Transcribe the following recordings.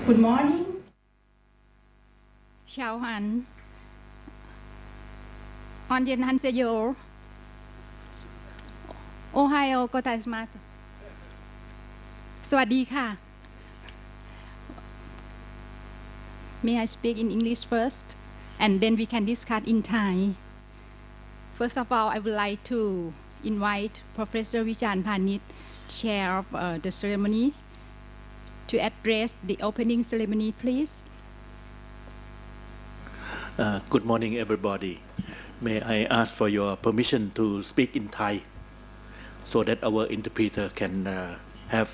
Good morning. Chào anh. Onjen hanseyo. Ohio gozaimasu. สวัสดีค่ะ May I speak in English first and then we can discuss in Thai. First of all, I would like to invite Professor Vichan Panit, Chair of the ceremony, to address the opening ceremony, please. Good morning, everybody. May I ask for your permission to speak in Thai so that our interpreter can have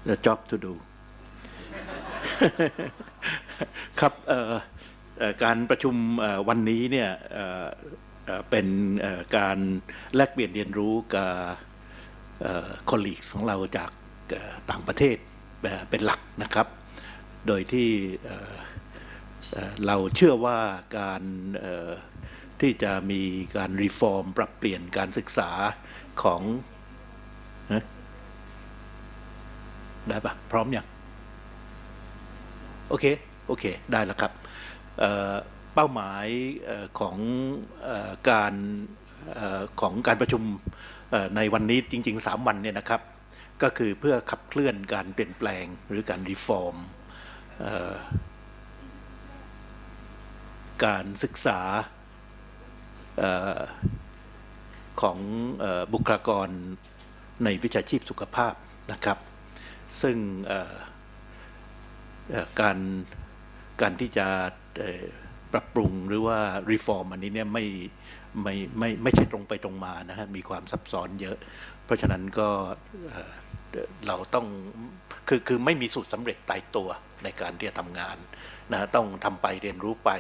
the job to do ครับการประชุมวันนี้เนี่ยเป็นการแลกเปลี่ยนเรียนรู้กับcolleagues ของเราจากต่างประเทศเป็นหลักนะครับโดยที่เราเชื่อว่าการที่จะมีการรีฟอร์มปรับเปลี่ยนการศึกษาของได้ปะพร้อมยังโอเคได้แล้วครับเป้าหมายของการประชุมในวันนี้จริงๆ3วันเนี่ยนะครับก็คือเพื่อขับเคลื่อนการเปลี่ยนแปลงหรือการรีฟอร์มการศึกษาของบุคลากรในวิชาชีพสุขภาพนะครับซึ่งการที่จะปรับปรุงหรือว่ารีฟอร์มอันนี้เนี่ยไม่ใช่ตรงไปตรงมานะฮะมีความซับซ้อนเยอะเพราะฉะนั้นก็เราต้องคือไม่มีสูตรสำเร็จตายตัวในการที่จะทำงานนะต้องทำไปเรียนรู้ไป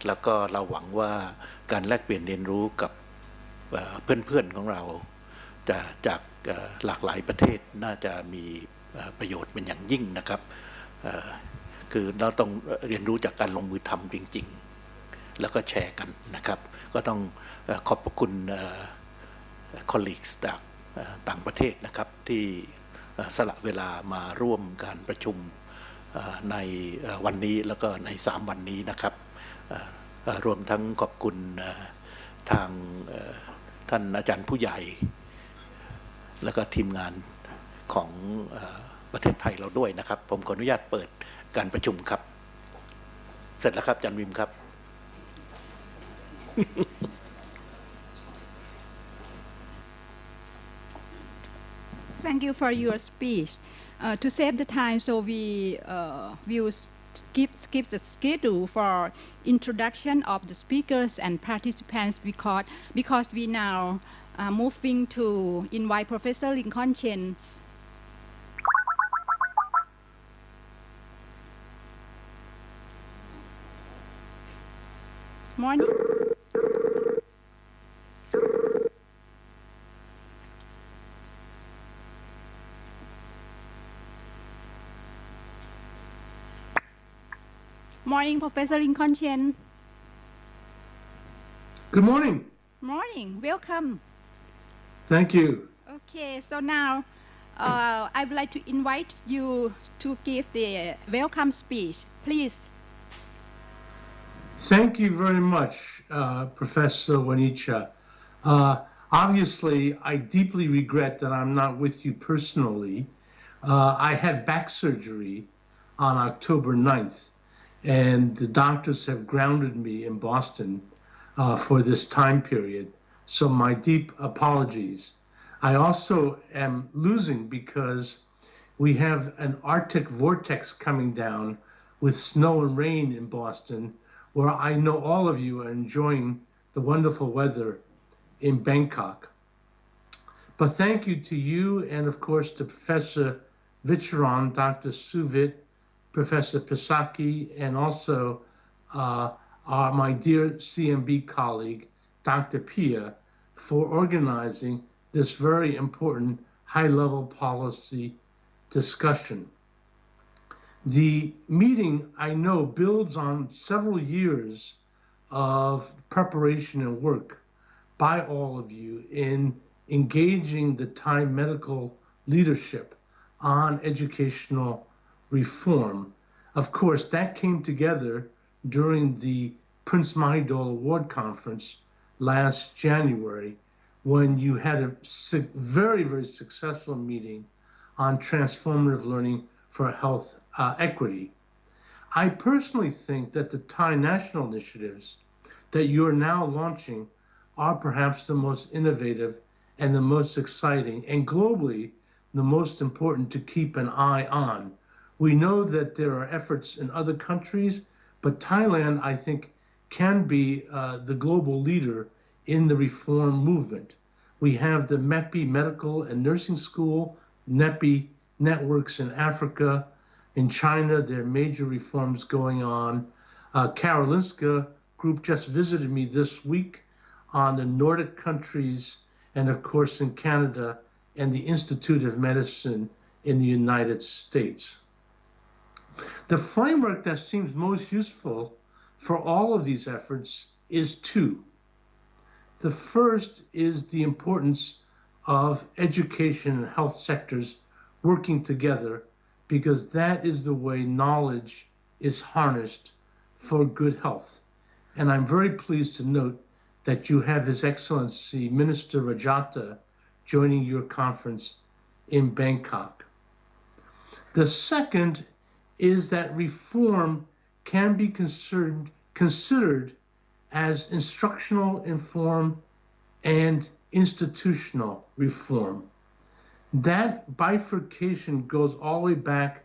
แล้วก็เราหวังว่าการแลกเปลี่ยนเรียนรู้กับเพื่อนๆของเราจากหลากหลายประเทศน่าจะมีประโยชน์เป็นอย่างยิ่งนะครับคือเราต้องเรียนรู้จากการลงมือทำจริงๆแล้วก็แชร์กันนะครับก็ต้องขอบพระคุณ colleagues จากต่างประเทศนะครับที่สละเวลามาร่วมการประชุมในวันนี้แล้วก็ใน3วันนี้นะครับรวมทั้งขอบคุณทางท่านอาจารย์ผู้ใหญ่แล้วก็ทีมงานของประเทศไทยเราด้วยนะครับผมขออนุญาตเปิดการประชุมครับเสร็จแล้วครับอาจารย์วิมครับ Thank you for your speech. To save the time, so we will skip the schedule for introduction of the speakers and participants because we now are moving to invite Professor Lincoln Chen. Morning. Morning, Professor Lincoln Chen. Good morning. Morning. Welcome. Thank you. Okay, so now I would like to invite you to give the welcome speech, please. Thank you very much, Professor Wanicha. Obviously, I deeply regret that I'm not with you personally. I had back surgery on October 9th, and the doctors have grounded me in Boston for this time period. So my deep apologies. I also am losing because we have an Arctic vortex coming down with snow and rain in Boston, where I know all of you are enjoying the wonderful weather in Bangkok. But thank you to you and of course to Professor Vicharan, Dr. Suvit, Professor Pisaki, and also my dear CMB colleague, Dr. Pia, for organizing this very important high-level policy discussion. The meeting, I know, builds on several years of preparation and work by all of you in engaging the Thai medical leadership on educational reform. Of course, that came together during the Prince Mahidol Award Conference last January, when you had a very, very successful meeting on transformative learning for health equity. I personally think that the Thai national initiatives that you're now launching are perhaps the most innovative and the most exciting, and globally, the most important to keep an eye on. We know that there are efforts in other countries, but Thailand, I think, can be the global leader in the reform movement. We have the MEPI Medical and Nursing School, NEPI networks in Africa. In China, there are major reforms going on. Karolinska Group just visited me this week on the Nordic countries, and of course in Canada, and the Institute of Medicine in the United States. The framework that seems most useful for all of these efforts is two. The first is the importance of education and health sectors working together, because that is the way knowledge is harnessed for good health. And I'm very pleased to note that you have His Excellency Minister Rajata joining your conference in Bangkok. The second is that reform can be considered as instructional reform and institutional reform. That bifurcation goes all the way back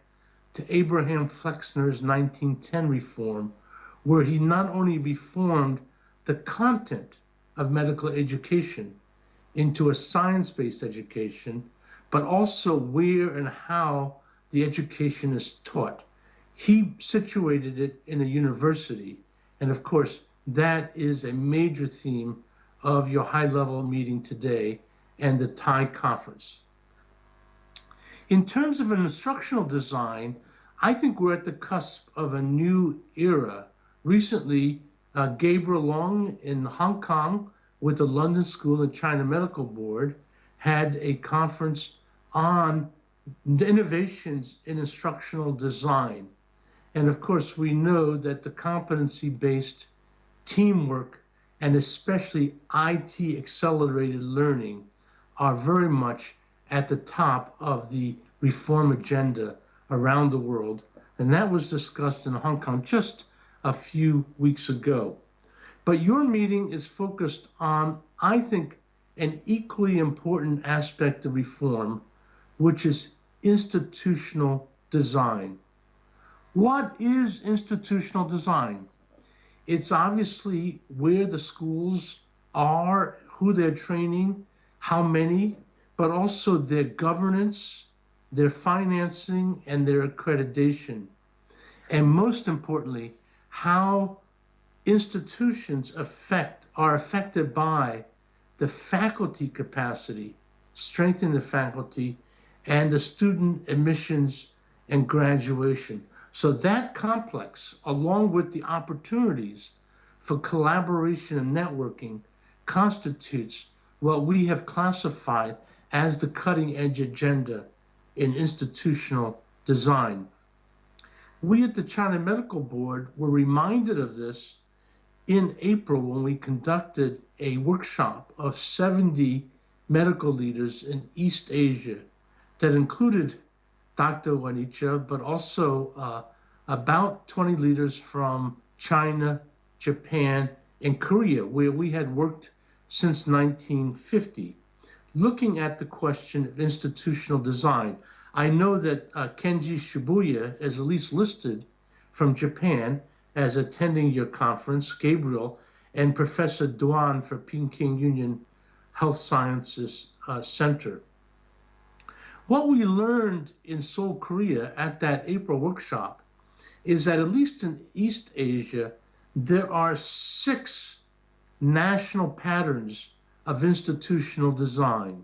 to Abraham Flexner's 1910 reform, where he not only reformed the content of medical education into a science-based education, but also where and how the education is taught. He situated it in a university, and of course, that is a major theme of your high-level meeting today and the Thai conference. In terms of an instructional design, I think we're at the cusp of a new era. Recently, Gabriel Long in Hong Kong with the London School and China Medical Board had a conference on innovations in instructional design. And of course, we know that the competency-based teamwork and especially IT accelerated learning are very much at the top of the reform agenda around the world. And that was discussed in Hong Kong just a few weeks ago. But your meeting is focused on, I think, an equally important aspect of reform, which is institutional design. What is institutional design? It's obviously where the schools are, who they're training, how many, but also their governance, their financing, and their accreditation. And most importantly, how institutions are affected by the faculty capacity, strengthening the faculty, and the student admissions and graduation. So that complex, along with the opportunities for collaboration and networking, constitutes what we have classified as the cutting edge agenda in institutional design. We at the China Medical Board were reminded of this in April when we conducted a workshop of 70 medical leaders in East Asia that included Dr. Wanicha, but also about 20 leaders from China, Japan, and Korea, where we had worked since 1950, looking at the question of institutional design. I know that Kenji Shibuya is at least listed from Japan as attending your conference, Gabriel, and Professor Duan for Peking Union Health Sciences Center. What we learned in Seoul, Korea at that April workshop is that at least in East Asia, there are 6 national patterns of institutional design.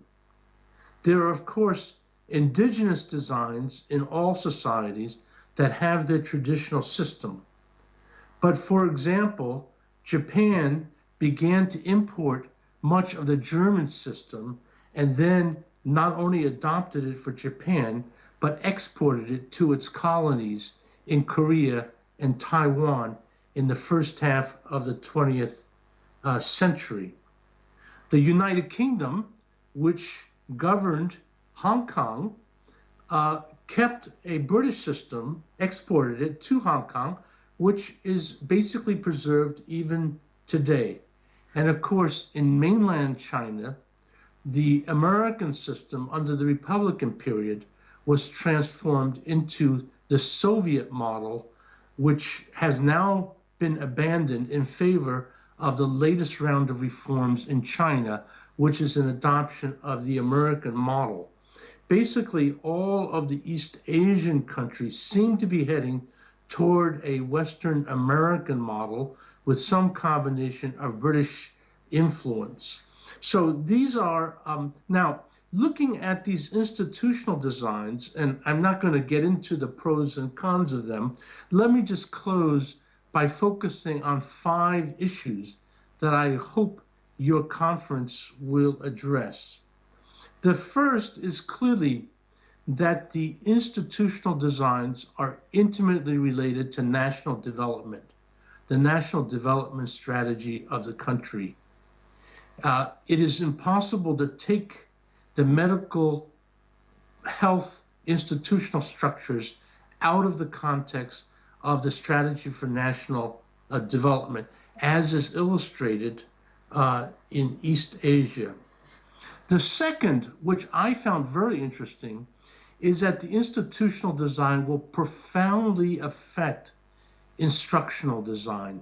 There are, of course, indigenous designs in all societies that have their traditional system. But for example, Japan began to import much of the German system and then not only adopted it for Japan, but exported it to its colonies in Korea and Taiwan in the first half of the 20th century. The United Kingdom, which governed Hong Kong, kept a British system, exported it to Hong Kong, which is basically preserved even today. And of course, in mainland China, the American system under the Republican period was transformed into the Soviet model, which has now been abandoned in favor of the latest round of reforms in China, which is an adoption of the American model. Basically, all of the East Asian countries seem to be heading toward a Western American model with some combination of British influence. So these are, now, looking at these institutional designs, and I'm not going to get into the pros and cons of them, let me just close by focusing on 5 issues that I hope your conference will address. The first is clearly that the institutional designs are intimately related to national development, the national development strategy of the country. It is impossible to take the medical health institutional structures out of the context of the strategy for national development, as is illustrated in East Asia. The second, which I found very interesting, is that the institutional design will profoundly affect instructional design.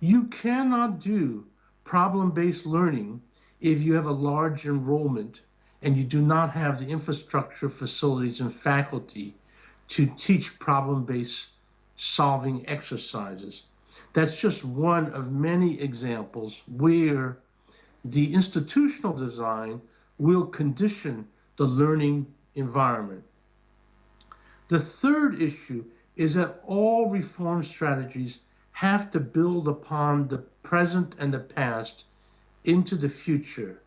You cannot do problem-based learning if you have a large enrollment and you do not have the infrastructure, facilities, and faculty to teach problem-based solving exercises. That's just one of many examples where the institutional design will condition the learning environment. The third issue is that all reform strategies have to build upon the present and the past into the future.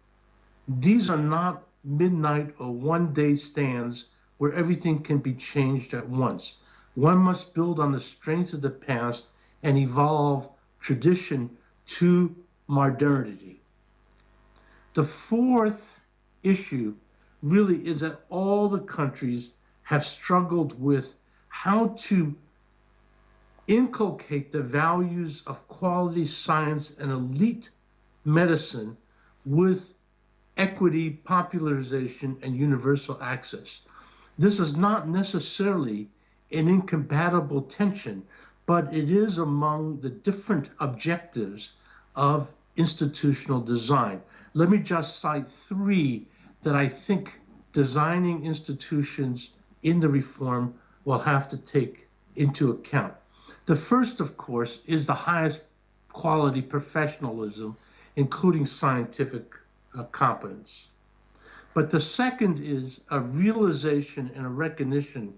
These are not midnight or one-day stands where everything can be changed at once. One must build on the strengths of the past and evolve tradition to modernity. The fourth issue really is that all the countries have struggled with how to inculcate the values of quality science and elite medicine with equity, popularization, and universal access. This is not necessarily an incompatible tension, but it is among the different objectives of institutional design. Let me just cite 3 that I think designing institutions in the reform will have to take into account. The first, of course, is the highest quality professionalism, including scientific competence. But the second is a realization and a recognition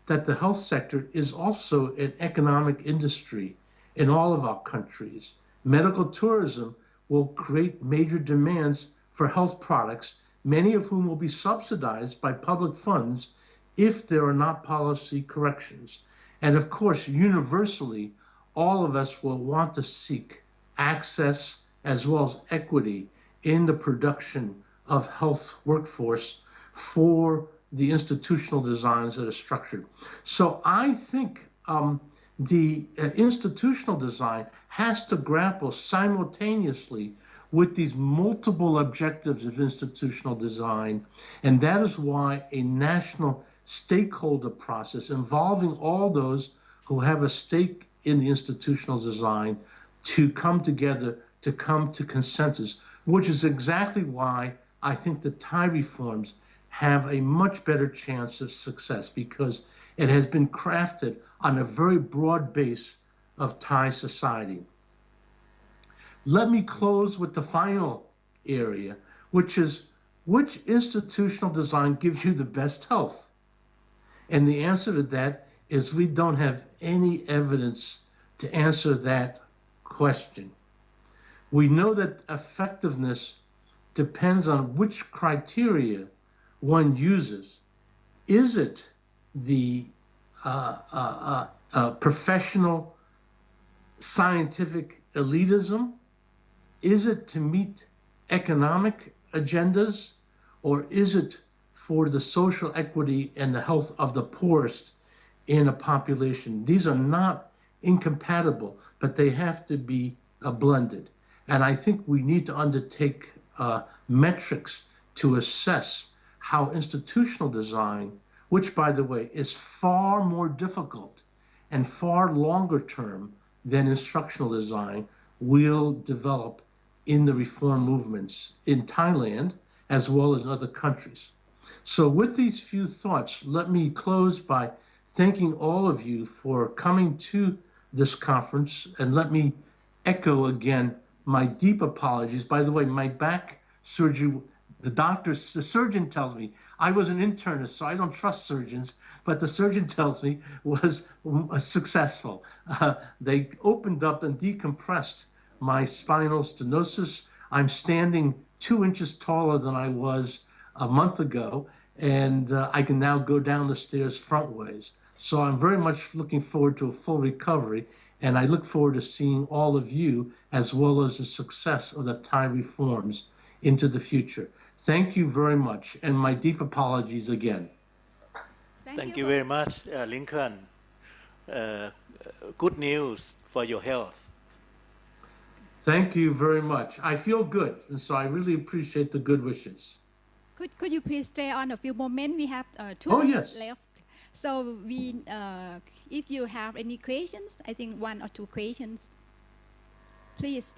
that the health sector is also an economic industry in all of our countries. Medical tourism will create major demands for health products, many of whom will be subsidized by public funds if there are not policy corrections. And of course, universally, all of us will want to seek access as well as equity in the production of health workforce for the institutional designs that are structured. So I think the institutional design has to grapple simultaneously with these multiple objectives of institutional design. And that is why a national stakeholder process involving all those who have a stake in the institutional design to come together, to come to consensus, which is exactly why I think the Thai reforms have a much better chance of success, because it has been crafted on a very broad base of Thai society. Let me close with the final area, which is which institutional design gives you the best health? And the answer to that is we don't have any evidence to answer that question. We know that effectiveness depends on which criteria one uses. Is it the professional scientific elitism? Is it to meet economic agendas, or is it for the social equity and the health of the poorest in a population? These are not incompatible, but they have to be blended. And I think we need to undertake metrics to assess how institutional design, which, by the way, is far more difficult and far longer term than instructional design, will develop in the reform movements in Thailand as well as in other countries. So with these few thoughts, let me close by thanking all of you for coming to this conference, and let me echo again my deep apologies. By the way, my back surgery, the surgeon tells me, I was an internist, so I don't trust surgeons, but the surgeon tells me was successful. They opened up and decompressed my spinal stenosis. I'm standing 2 inches taller than I was a month ago, and I can now go down the stairs frontways. So I'm very much looking forward to a full recovery, and I look forward to seeing all of you as well as the success of the Thai reforms into the future. Thank you very much, and my deep apologies again. Thank you very much, Lincoln. Good news for your health. Thank you very much. I feel good, and so I really appreciate the good wishes. Could you please stay on a few moments? We have 2 minutes left. So if you have any questions, I think 1 or 2 questions, please.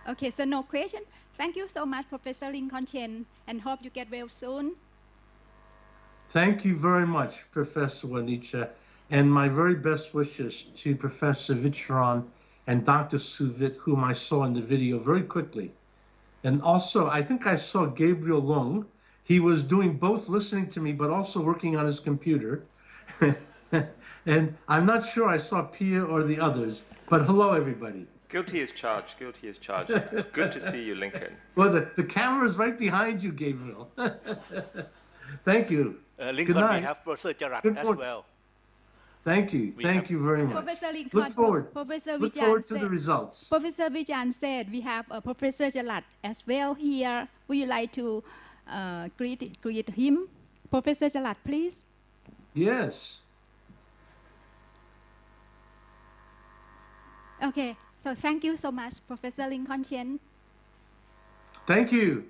Okay, so no question. Thank you so much, Professor Lincoln Chen, and hope you get well soon. Thank you very much, Professor Wanicha, and my very best wishes to Professor Vicharan and Dr. Suvit, whom I saw in the video very quickly. And also, I think I saw Gabriel Long. He was doing both listening to me, but also working on his computer. And I'm not sure I saw Pia or the others, but hello, everybody. Guilty as charged, guilty as charged. Good to see you, Lincoln. Well, the camera is right behind you, Gabriel. Thank you. Lincoln, we have Professor Jarat as well. Thank you. Thank you very much. Professor Lincoln, Look forward to the results. Professor Vijan said we have Professor Jarat as well here. Would you like to greet him? Professor Jarat, please. Yes. Okay, so thank you so much, Professor Lincoln Chen. Thank you.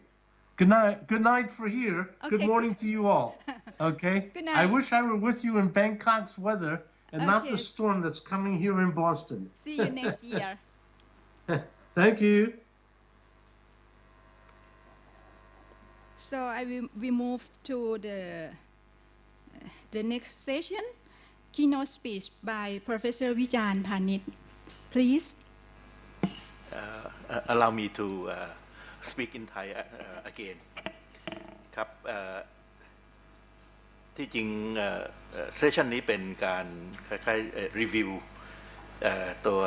Good night. Good night for here. Okay, good morning to you all. Okay. Good night. I wish I were with you in Bangkok's weather and not the storm that's coming here in Boston. See you next year. Thank you. So we move to the next session, keynote speech by Professor Vijan Phanit. Please. Allow me to speak in Thai again ครับที่จริงเซสชันนี้เป็นการคล้ายๆรีวิวตัว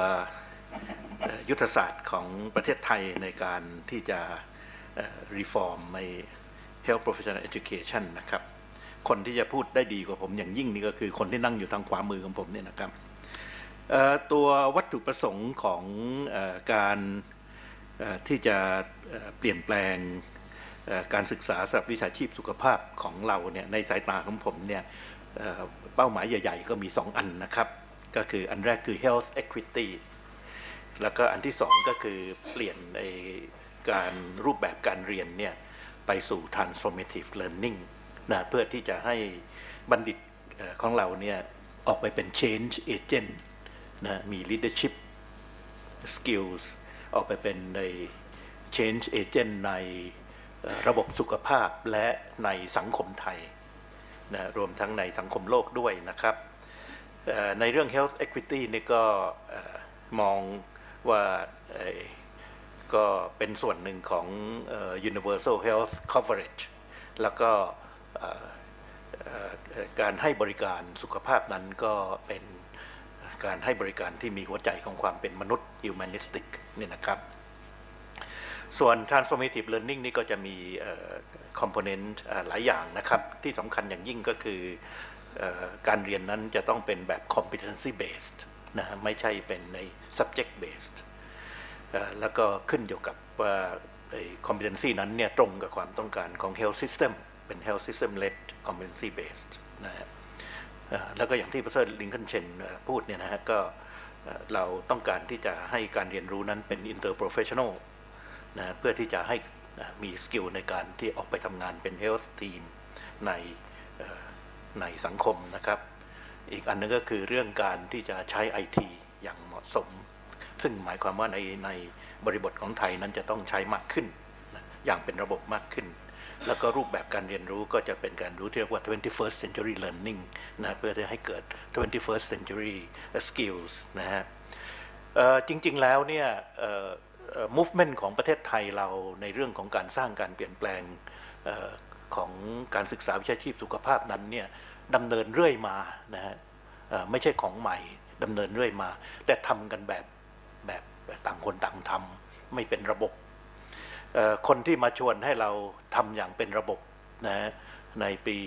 ยุทธศาสตร์ของประเทศไทยในการที่จะreform ใน Health Professional Education นะครับคนที่จะพูดได้ดีกว่าผมอย่างยิ่งนี่ก็คือคนที่นั่งอยู่ทางขวามือของผมเนี่ยนะครับตัววัตถุประสงค์ของการที่จะเปลี่ยนแปลงการศึกษาสำหรับวิชาชีพสุขภาพของเราเนี่ยในสายตาของผมเนี่ยเป้าหมายใหญ่ๆก็มี2อันนะครับก็คืออันแรกคือ health equity แล้วก็อันที่2ก็คือเปลี่ยนการรูปแบบการเรียนเนี่ยไปสู่ transformative learning นะเพื่อที่จะให้บัณฑิตของเราเนี่ยออกไปเป็น change agent นะมี leadership skills ออกไปเป็นใน change agent ในระบบสุขภาพและในสังคมไทยนะรวมทั้งในสังคมโลกด้วยนะครับในเรื่อง health equity นี่ก็มองว่าก็เป็นส่วนหนึ่งของuniversal health coverage แล้วก็การให้บริการสุขภาพนั้นก็เป็นการให้บริการที่มีหัวใจของความเป็นมนุษย์ humanistic นี่นะครับ ส่วน transformative learning นี่ก็จะมีcomponent หลายอย่างนะครับที่สำคัญอย่างยิ่งก็คือการเรียนนั้นจะต้องเป็นแบบ competency based นะไม่ใช่เป็นใน subject based แล้วก็ขึ้นอยู่กับว่า competency นั้นเนี่ยตรงกับความต้องการของ health system เป็น health system led competency based นะฮะแล้วก็อย่างที่ประเสริฐลิงคอนเชนพูดเนี่ยนะฮะก็เราต้องการที่จะให้การเรียนรู้นั้นเป็น interprofessional นะเพื่อที่จะให้มีสกิลในการที่ออกไปทำงานเป็น health team ในสังคมนะครับอีกอันนึงก็คือเรื่องการที่จะใช้ IT อย่างเหมาะสมซึ่งหมายความว่าในบริบทของไทยนั้นจะต้องใช้มากขึ้นอย่างเป็นระบบมากขึ้นแล้วก็รูปแบบการเรียนรู้ก็จะเป็นการรู้ที่เรียกว่า 21st century learning นะเพื่อที่ให้เกิด 21st century skills นะฮะจริงๆแล้วเนี่ยmovement ของประเทศไทยเราในเรื่องของการสร้างการเปลี่ยนแปลงของการศึกษาวิชาชีพสุขภาพนั้นเนี่ยดำเนินเรื่อยมานะฮะไม่ใช่ของใหม่ดำเนินเรื่อยมาแต่ทำกันแบบต่างคนต่างทำไม่เป็นระบบคนที่มาชวนให้เราทำอย่างเป็นระบบนะในปี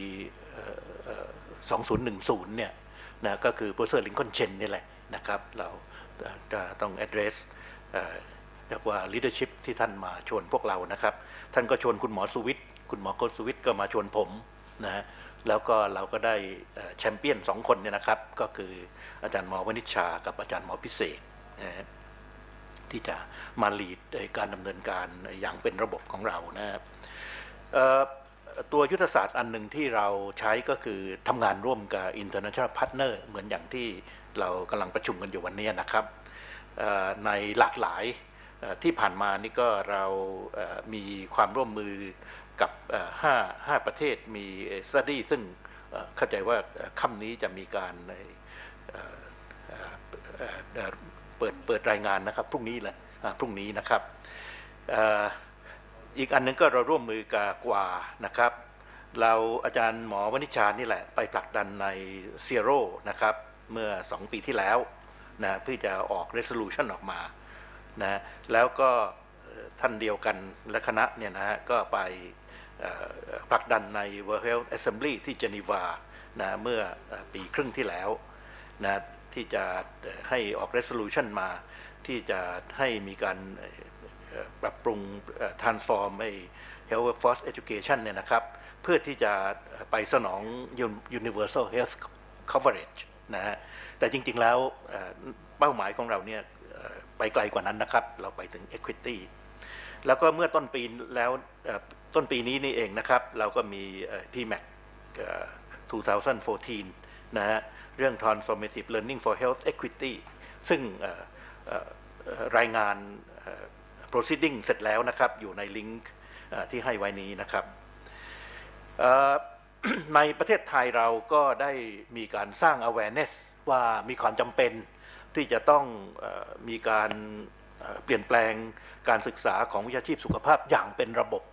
2010เนี่ยนะก็คือโปรเฟสเซอร์ลิงคอนเชนนี่แหละนะครับเราจะต้อง address เรียกว่า leadership ที่ท่านมาชวนพวกเรานะครับท่านก็ชวนคุณหมอสุวิทย์คุณหมอโกสุวิทย์ก็มาชวนผมนะแล้วก็เราก็ได้แชมเปี้ยน2คนเนี่ยนะครับก็คืออาจารย์หมอวณิชชากับอาจารย์หมอพิเศษนะที่จะมาลีดการดำเนินการอย่างเป็นระบบของเรานะครับตัวยุทธศาสตร์อันหนึ่งที่เราใช้ก็คือทำงานร่วมกับ international partner เหมือนอย่างที่เรากำลังประชุมกันอยู่วันนี้นะครับในหลากหลายที่ผ่านมานี่ก็เรามีความร่วมมือกับ5ประเทศมี study ซึ่งเข้าใจว่าค่ำนี้จะมีการเปิดรายงานนะครับพรุ่งนี้แหละพรุ่งนี้นะครับอีกอันนึงก็เราร่วมมือกับกว่านะครับเราอาจารย์หมอวณิชานี่แหละไปผลักดันในเซียโร่นะครับเมื่อ2ปีที่แล้วนะเพื่อจะออก resolution ออกมานะแล้วก็ท่านเดียวกันและคณะเนี่ยนะฮะก็ไปผลักดันใน World Health Assembly ที่เจนีวานะเมื่อปีครึ่งที่แล้วนะที่จะให้ออก resolution มาที่จะให้มีการปรับปรุง transform health workforce education เนี่ยนะครับเพื่อที่จะไปสนอง universal health coverage นะฮะแต่จริงๆแล้วเป้าหมายของเราเนี่ยไปไกลกว่านั้นนะครับเราไปถึง equity แล้วก็เมื่อต้นปีแล้วต้นปีนี้นี่เองนะครับเราก็มี PMAC 2014นะฮะเรื่อง transformative learning for health equity ซึ่งรายงาน proceeding เสร็จแล้วนะครับอยู่ในลิงก์ที่ให้ไว้นี้นะครับในประเทศไทยเราก็ได้มีการสร้าง awareness ว่ามีความจำเป็นที่จะต้องมีการเปลี่ยนแปลงการศึกษาของวิชาชีพสุขภาพอย่างเป็นระบบ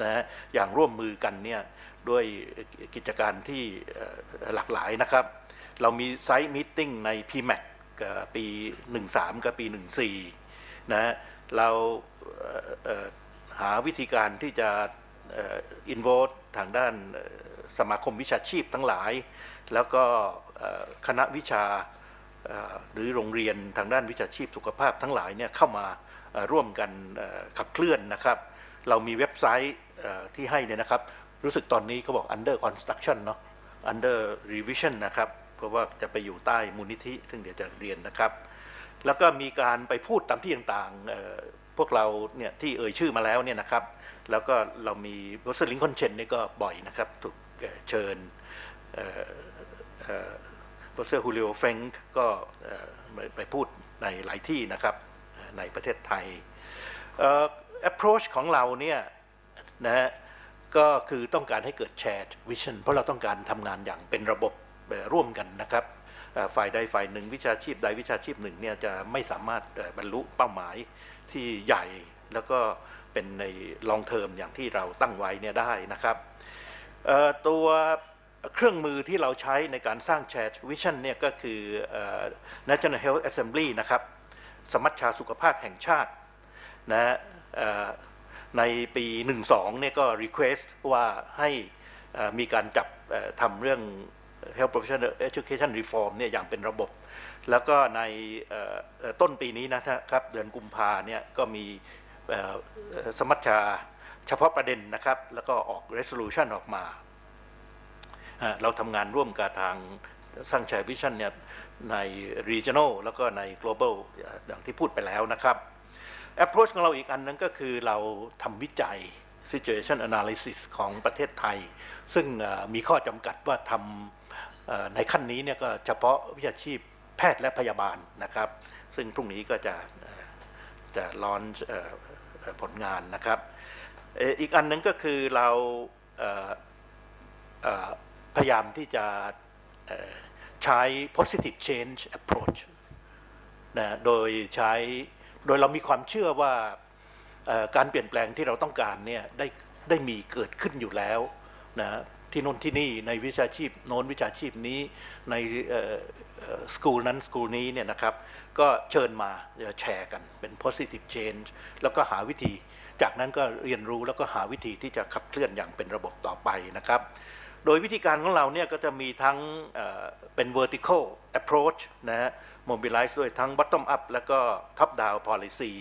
นะอย่างร่วมมือกันเนี่ยด้วยกิจการที่หลากหลายนะครับเรามีไซต์มีตติ้งใน PMAC ปี 13 กับปี 14นะเราหาวิธีการที่จะinvolve ทางด้านสมาคมวิชาชีพทั้งหลายแล้วก็คณะวิชาหรือโรงเรียนทางด้านวิชาชีพสุขภาพทั้งหลายเนี่ยเข้ามาร่วมกันขับเคลื่อนนะครับเรามีเว็บไซต์ที่ให้เนี่ยนะครับรู้สึกตอนนี้เขาบอก under construction เนาะ under revision นะครับเพราะว่าจะไปอยู่ใต้มูลนิธิซึ่งเดี๋ยวจะเรียนนะครับแล้วก็มีการไปพูดตามที่ต่างๆพวกเราเนี่ยที่เอ่ยชื่อมาแล้วเนี่ยนะครับแล้วก็เรามีโปรเฟสเซอร์ลิงคอนเชนนี่ก็บ่อยนะครับถูกเชิญโปรเฟสเซอร์ฮูลิโอเฟงก์ก็ไปพูดในหลายที่นะครับในประเทศไทยapproach ของเราเนี่ยนะก็คือต้องการให้เกิด shared vision เพราะเราต้องการทำงานอย่างเป็นระบบร่วมกันนะครับฝ่ายใดฝ่ายหนึ่งวิชาชีพใดวิชาชีพหนึ่งเนี่ยจะไม่สามารถบรรลุเป้าหมายที่ใหญ่แล้วก็เป็นใน long term อย่างที่เราตั้งไว้เนี่ยได้นะครับตัวเครื่องมือที่เราใช้ในการสร้าง shared vision เนี่ยก็คือ National Health Assembly นะครับสมัชชาสุขภาพแห่งชาตินะ ในปี 12 เนี่ยก็ request ว่าให้มีการจับทำเรื่อง Health Professional Education Reform เนี่ยอย่างเป็นระบบแล้วก็ในต้นปีนี้นะครับเดือนกุมภาเนี่ยก็มีสมัชชาเฉพาะประเด็นนะครับแล้วก็ออก resolution ออกมาเราทำงานร่วมกับทางสร้างชัยวิชั่นเนี่ยใน regional แล้วก็ใน global อย่างที่พูดไปแล้วนะครับ approach ของเราอีกอันนึงก็คือเราทำวิจัย situation analysis ของประเทศไทยซึ่งมีข้อจำกัดว่าทำในขั้นนี้เนี่ยก็เฉพาะวิชาชีพแพทย์และพยาบาลนะครับซึ่งพรุ่งนี้ก็จะลอนผลงานนะครับอีกอันนึงก็คือเราพยายามที่จะใช้ positive change approach นะโดยเรามีความเชื่อว่าการเปลี่ยนแปลงที่เราต้องการเนี่ยได้มีเกิดขึ้นอยู่แล้วนะที่โน่นที่นี่ในวิชาชีพโน้นวิชาชีพนี้ในสกูลนั้นสกูลนี้เนี่ยนะครับก็เชิญมาแชร์กันเป็น positive change แล้วก็หาวิธีจากนั้นก็เรียนรู้แล้วก็หาวิธีที่จะขับเคลื่อนอย่างเป็นระบบต่อไปนะครับโดยวิธีการของเราเนี่ยก็จะมีทั้งเป็น vertical approach นะฮะ mobilize ด้วยทั้ง bottom up แล้วก็ top down policy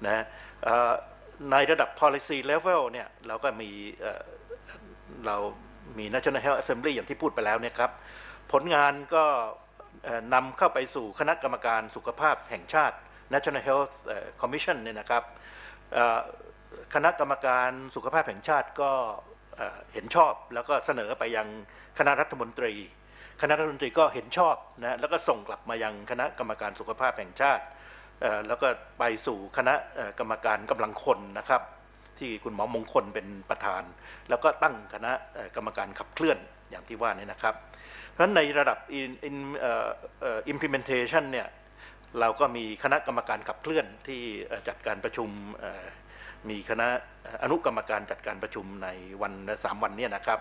นะในระดับ policy level เนี่ยเราก็มีNational Health Assembly อย่างที่พูดไปแล้วเนี่ยครับผลงานก็นำเข้าไปสู่คณะกรรมการสุขภาพแห่งชาติ National Health Commission เนี่ยนะครับคณะกรรมการสุขภาพแห่งชาติก็เห็นชอบแล้วก็เสนอไปยังคณะรัฐมนตรีก็เห็นชอบนะแล้วก็ส่งกลับมายังคณะกรรมการสุขภาพแห่งชาติแล้วก็ไปสู่คณะกรรมการกำลังคนนะครับที่คุณหมอมงคลเป็นประธานแล้วก็ตั้งคณะกรรมการขับเคลื่อนอย่างที่ว่านี่นะครับเพราะฉะนั้นในระดับ implementation เนี่ยเราก็มีคณะกรรมการขับเคลื่อนที่จัดการประชุมมีคณะอนุกรรมการจัดการประชุมในวัน3 วันเนี่ยนะครับ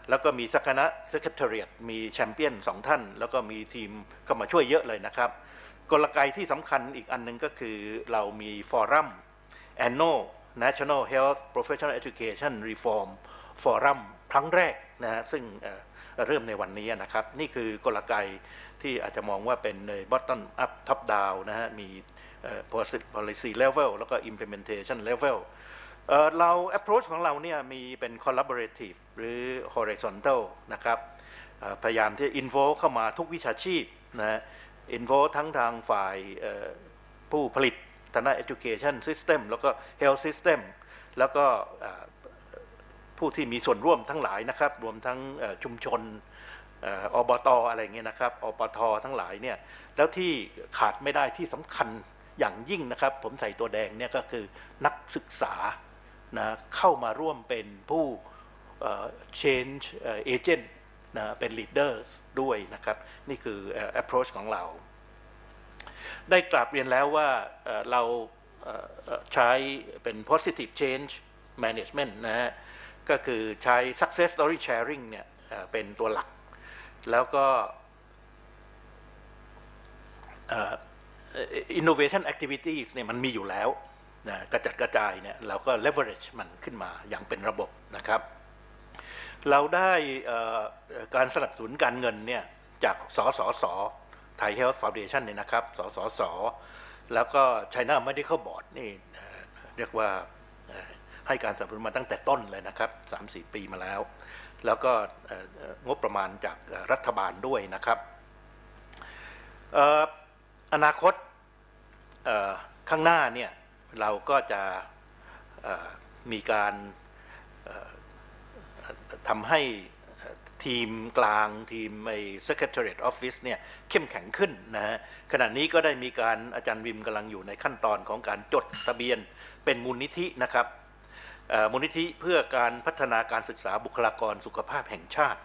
แล้วก็มีสักคณะ Secretariat มีแชมเปี้ยน2 ท่านแล้วก็มีทีมเข้ามาช่วยเยอะเลยนะครับกลไกที่สำคัญอีกอันนึงก็คือเรามีฟอรัม Annual National Health Professional Education Reform Forum ครั้งแรกนะฮะซึ่งเริ่มในวันนี้นะครับนี่คือกลไกที่อาจจะมองว่าเป็น bottom up top down นะฮะมีpolicy level แล้วก็ implementation level เรา approach ของเราเนี่ยมีเป็น collaborative หรือ horizontal นะครับพยายามที่ involve เข้ามาทุกวิชาชีพนะ involve ทั้งทางฝ่ายผู้ผลิตทางด้าน education system แล้วก็ health system แล้วก็ผู้ที่มีส่วนร่วมทั้งหลายนะครับรวมทั้งชุมชนอบต.อะไรเงี้ยนะครับอปท.ทั้งหลายเนี่ยแล้วที่ขาดไม่ได้ที่สำคัญอย่างยิ่งนะครับผมใส่ตัวแดงเนี่ยก็คือนักศึกษานะเข้ามาร่วมเป็นผู้change agent นะเป็น leaders ด้วยนะครับนี่คือ approach ของเราได้กราบเรียนแล้วว่าเราใช้เป็น positive change management นะฮะก็คือใช้ success story sharing เนี่ยเป็นตัวหลักแล้วก็innovation activities เนี่ยมันมีอยู่แล้วนะกระจัดกระจายเนี่ยเราก็ leverage มันขึ้นมาอย่างเป็นระบบนะครับเราได้การสนับสนุนการเงินเนี่ยจากสสส. Thai Health Foundation เนี่ยนะครับสสส.แล้วก็ China Medical Board นี่เรียกว่าให้การสนับสนุนมาตั้งแต่ต้นเลยนะครับ 3-4 ปีมาแล้วแล้วก็งบประมาณจากรัฐบาลด้วยนะครับอนาคตข้างหน้าเนี่ยเราก็จะมีการทำให้ทีมกลางทีมSecretariat Office เนี่ยเข้มแข็งขึ้นนะฮะขณะนี้ก็ได้มีการอาจารย์วิมกำลังอยู่ในขั้นตอนของการจดทะเบียนเป็นมูลนิธินะครับมูลนิธิเพื่อการพัฒนาการศึกษาบุคลากรสุขภาพแห่งชาติ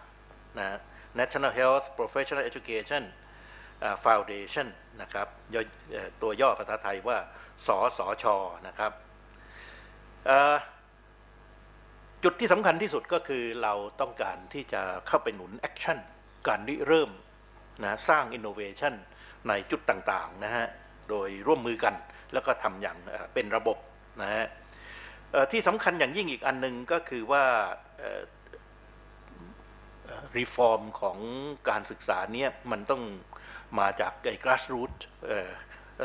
นะ National Health Professional Education Foundation นะครับตัวย่อภาษาไทยว่าสสช.นะครับจุดที่สำคัญที่สุดก็คือเราต้องการที่จะเข้าไปหนุนแอคชั่นการริเริ่มนะสร้าง innovation ในจุดต่างๆนะฮะโดยร่วมมือกันแล้วก็ทำอย่างเป็นระบบนะฮะ ที่สำคัญอย่างยิ่งอีกอันหนึ่งก็คือว่าreform ของการศึกษาเนี่ยมันต้องมาจากgrassroots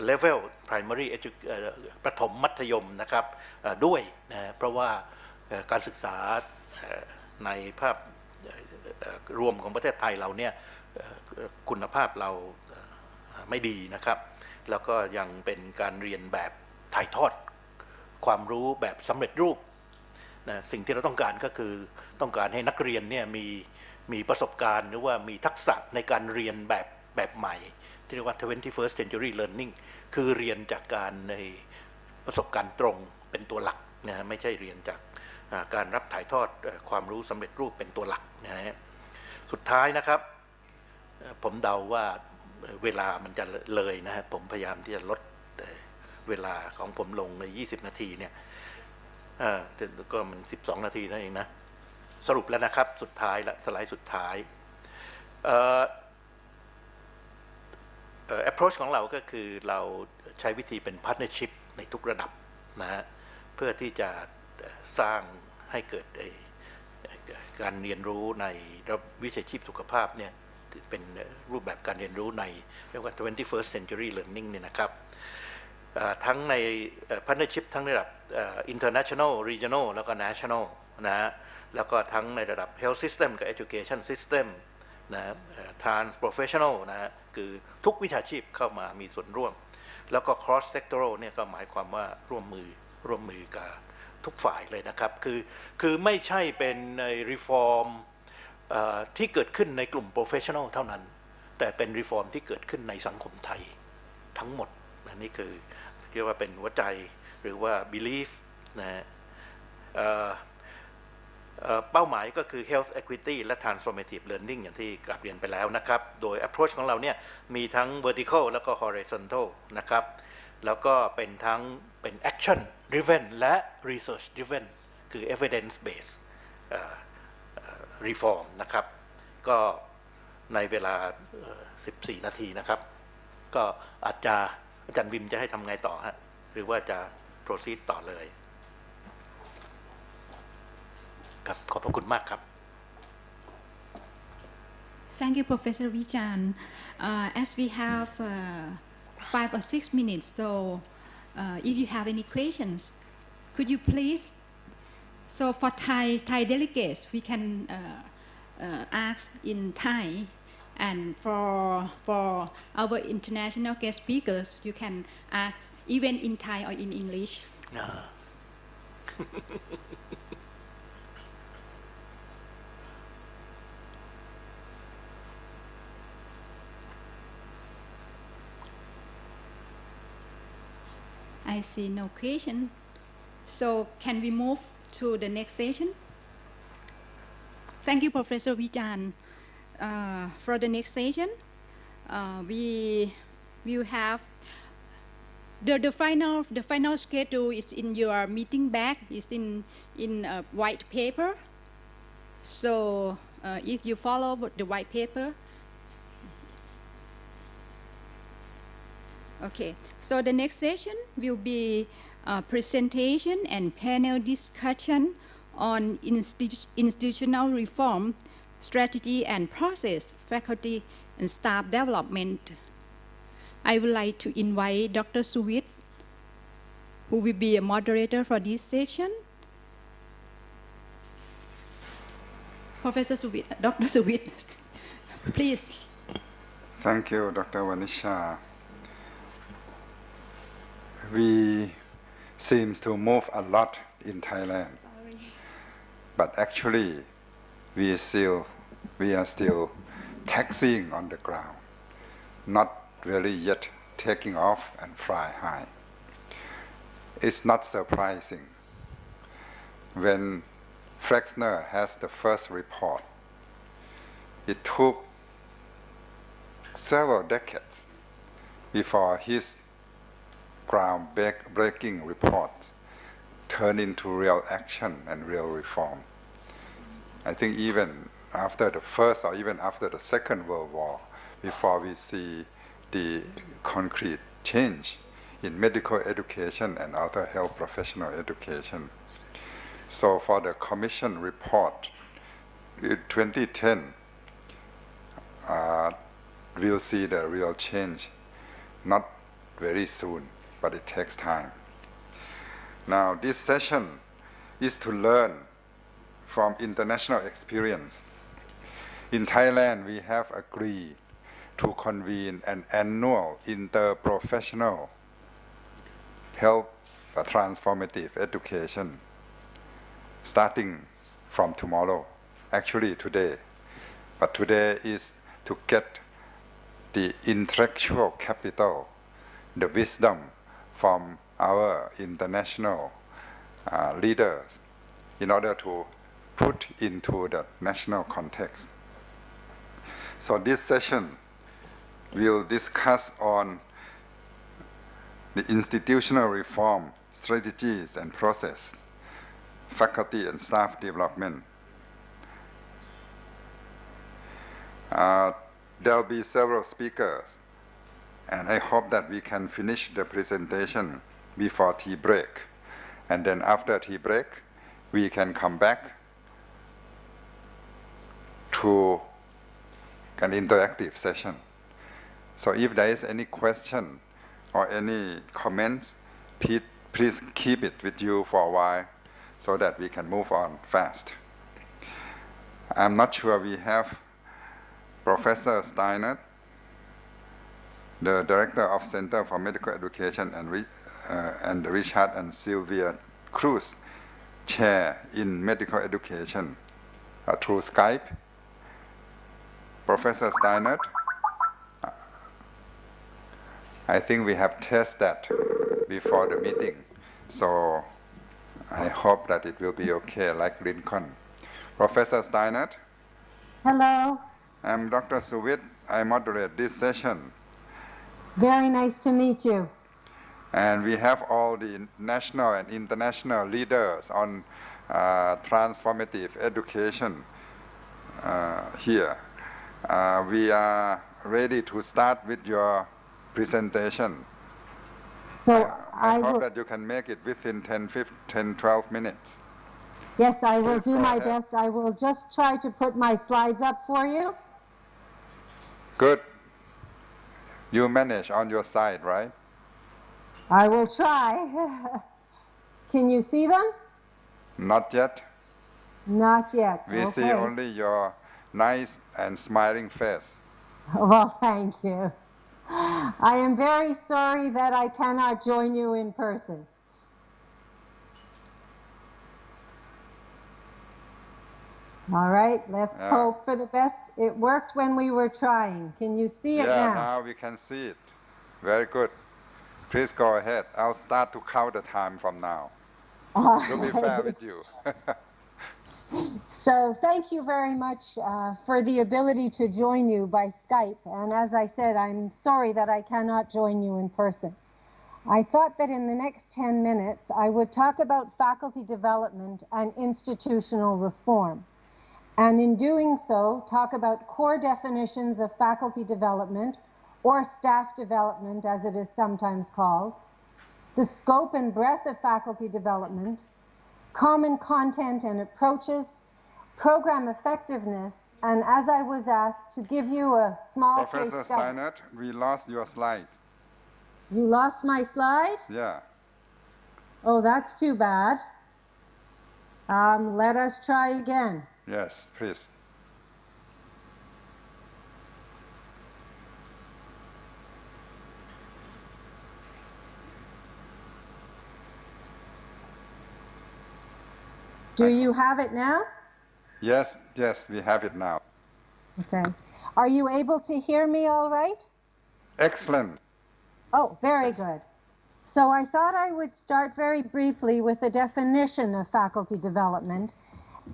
level primary ประถมมัธยมนะครับด้วยนะเพราะว่าการศึกษาในภาพรวมของประเทศไทยเราเนี่ยคุณภาพเราไม่ดีนะครับแล้วก็ยังเป็นการเรียนแบบถ่ายทอดความรู้แบบสำเร็จรูปนะสิ่งที่เราต้องการก็คือต้องการให้นักเรียนเนี่ยมีประสบการณ์หรือว่ามีทักษะในการเรียนแบบใหม่ที่เรียกว่า 21st century learning คือเรียนจากการในประสบการณ์ตรงเป็นตัวหลักนะไม่ใช่เรียนจากการรับถ่ายทอดความรู้สำเร็จรูปเป็นตัวหลักนะฮะสุดท้ายนะครับผมเดาว่าเวลามันจะเลยนะฮะผมพยายามที่จะลดเวลาของผมลงใน20 นาทีเนี่ยก็มัน12 นาทีนั่นเองนะสรุปแล้วนะครับสุดท้ายละสไลด์สุดท้ายapproach ของเราก็คือเราใช้วิธีเป็น partnership ในทุกระดับนะฮะเพื่อที่จะสร้างให้เกิดการเรียนรู้ในวิชาชีพสุขภาพเนี่ยเป็นรูปแบบการเรียนรู้ในเรียกว่า 21st century learning เนี่ยนะครับทั้งใน partnership ทั้งระดับ international regional แล้วก็ national นะฮะแล้วก็ทั้งในระดับ health system กับ education system นะ trans professional นะฮะคือทุกวิชาชีพเข้ามามีส่วนร่วมแล้วก็ cross sectoral เนี่ยก็หมายความว่าร่วมมือกับทุกฝ่ายเลยนะครับคือไม่ใช่เป็นใน reform ที่เกิดขึ้นในกลุ่ม professional เท่านั้นแต่เป็น reform ที่เกิดขึ้นในสังคมไทยทั้งหมดนี่คือเรียกว่าเป็นหัวใจหรือว่า belief นะฮะเป้าหมายก็คือ health equity และ transformative learning อย่างที่กลับเรียนไปแล้วนะครับโดย approach ของเราเนี่ยมีทั้ง vertical แล้วก็ horizontal นะครับแล้วก็เป็นทั้งเป็น action driven และ research driven คือ evidence based reform นะครับก็ในเวลา14 นาทีนะครับก็อาจารย์วิมจะให้ทำไงต่อฮะหรือว่าจะ proceed ต่อเลยครับขอบพระคุณมากครับ Thank you, Professor Vichan. As we have 5 or 6 minutes, so if you have any questions, could you please? So for Thai delegates, we can ask in Thai, and for our international guest speakers, you can ask even in Thai or in English. I see no question. So can we move to the next session? Thank you, Professor Vichan. For the next session, we will have the final schedule is in your meeting bag. Is in a white paper. So if you follow the white paper. Okay, so the next session will be a presentation and panel discussion on institutional reform, strategy and process, faculty and staff development. I would like to invite Dr. Suvit, who will be a moderator for this session. Professor Suvit, Dr. Suvit, please. Thank you, Dr. Vanisha. We seem to move a lot in Thailand, but actually we are still taxiing on the ground, not really yet taking off and fly high. It's not surprising. When Flexner has the first report, it took several decades before his groundbreaking reports turn into real action and real reform. I think even after the first or even after the Second World War, before we see the concrete change in medical education and other health professional education. So for the Commission report in 2010, we'll see the real change, not very soon, but it takes time. Now, this session is to learn from international experience. In Thailand, we have agreed to convene an annual interprofessional health transformative education starting from tomorrow, actually today. But today is to get the intellectual capital, the wisdom from our international leaders in order to put into the national context. So this session will discuss on the institutional reform, strategies and process, faculty and staff development. There'll be several speakers, and I hope that we can finish the presentation before tea break. And then after tea break, we can come back to an interactive session. So if there is any question or any comments, please keep it with you for a while so that we can move on fast. I'm not sure we have Professor Steiner, the Director of Center for Medical Education, and Richard and Sylvia Cruz, Chair in Medical Education, through Skype. Professor Steiner, I think we have tested that before the meeting, so I hope that it will be okay, like Lincoln. Professor Steiner. Hello. I'm Dr. Suvit. I moderate this session. Very nice to meet you. And we have all the national and international leaders on transformative education here. We are ready to start with your presentation. So I hope will, that you can make it within 10-12 minutes. yes, I will Please do go my ahead. best. I will just try to put my slides up for you. Good. You manage on your side, right? I will try. Can you see them? Not yet. Not yet. We see only your nice and smiling face. Well, thank you. I am very sorry that I cannot join you in person. All right, let's hope for the best. It worked when we were trying. Can you see it now? Yeah, now we can see it. Very good. Please go ahead. I'll start to count the time from now. To be fair with you. So thank you very much for the ability to join you by Skype. And as I said, I'm sorry that I cannot join you in person. I thought that in the next 10 minutes, I would talk about faculty development and institutional reform. And in doing so, talk about core definitions of faculty development, or staff development as it is sometimes called, the scope and breadth of faculty development, common content and approaches, program effectiveness, and as I was asked to give you a small Professor case study. Steiner, we lost your slide. You lost my slide? Yeah. Oh, that's too bad. Let us try again. Yes, please. Do you have it now? Yes, we have it now. Okay. Are you able to hear me all right? Excellent. Oh, very Yes. good. So I thought I would start very briefly with a definition of faculty development.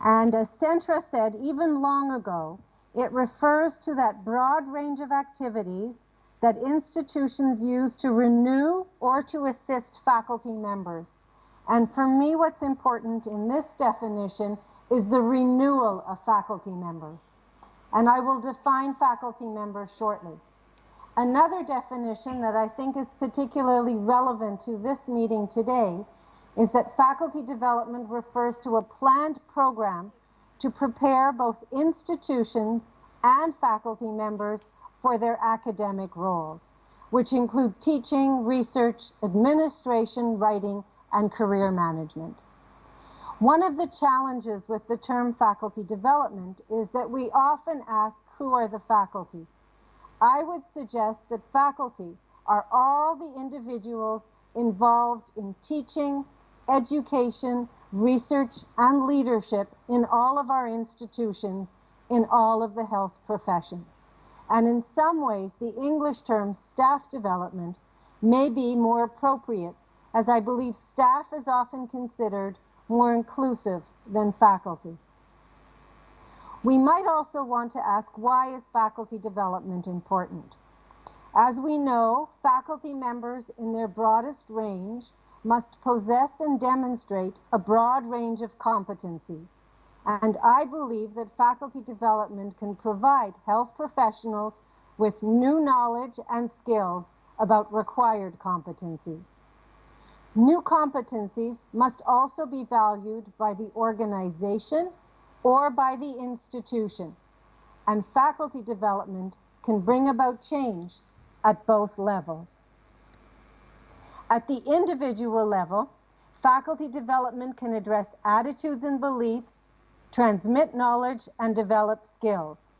And as Centra said even long ago, it refers to that broad range of activities that institutions use to renew or to assist faculty members. And for me, what's important in this definition is the renewal of faculty members. And I will define faculty members shortly. Another definition that I think is particularly relevant to this meeting today is that faculty development refers to a planned program to prepare both institutions and faculty members for their academic roles, which include teaching, research, administration, writing, and career management. One of the challenges with the term faculty development is that we often ask, who are the faculty? I would suggest that faculty are all the individuals involved in teaching, education, research, and leadership in all of our institutions, in all of the health professions. And in some ways, the English term staff development may be more appropriate, as I believe staff is often considered more inclusive than faculty. We might also want to ask, why is faculty development important? As we know, faculty members in their broadest range must possess and demonstrate a broad range of competencies. And I believe that faculty development can provide health professionals with new knowledge and skills about required competencies. New competencies must also be valued by the organization or by the institution, and faculty development can bring about change at both levels. At the individual level, faculty development can address attitudes and beliefs, transmit knowledge, and develop skills.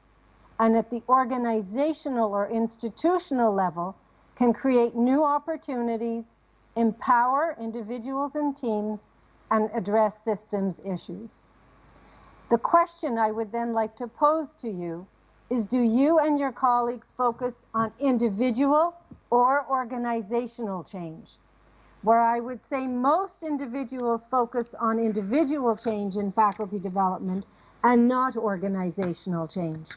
And at the organizational or institutional level, can create new opportunities, empower individuals and teams, and address systems issues. The question I would then like to pose to you is, do you and your colleagues focus on individual or organizational change? Where I would say most individuals focus on individual change in faculty development and not organizational change.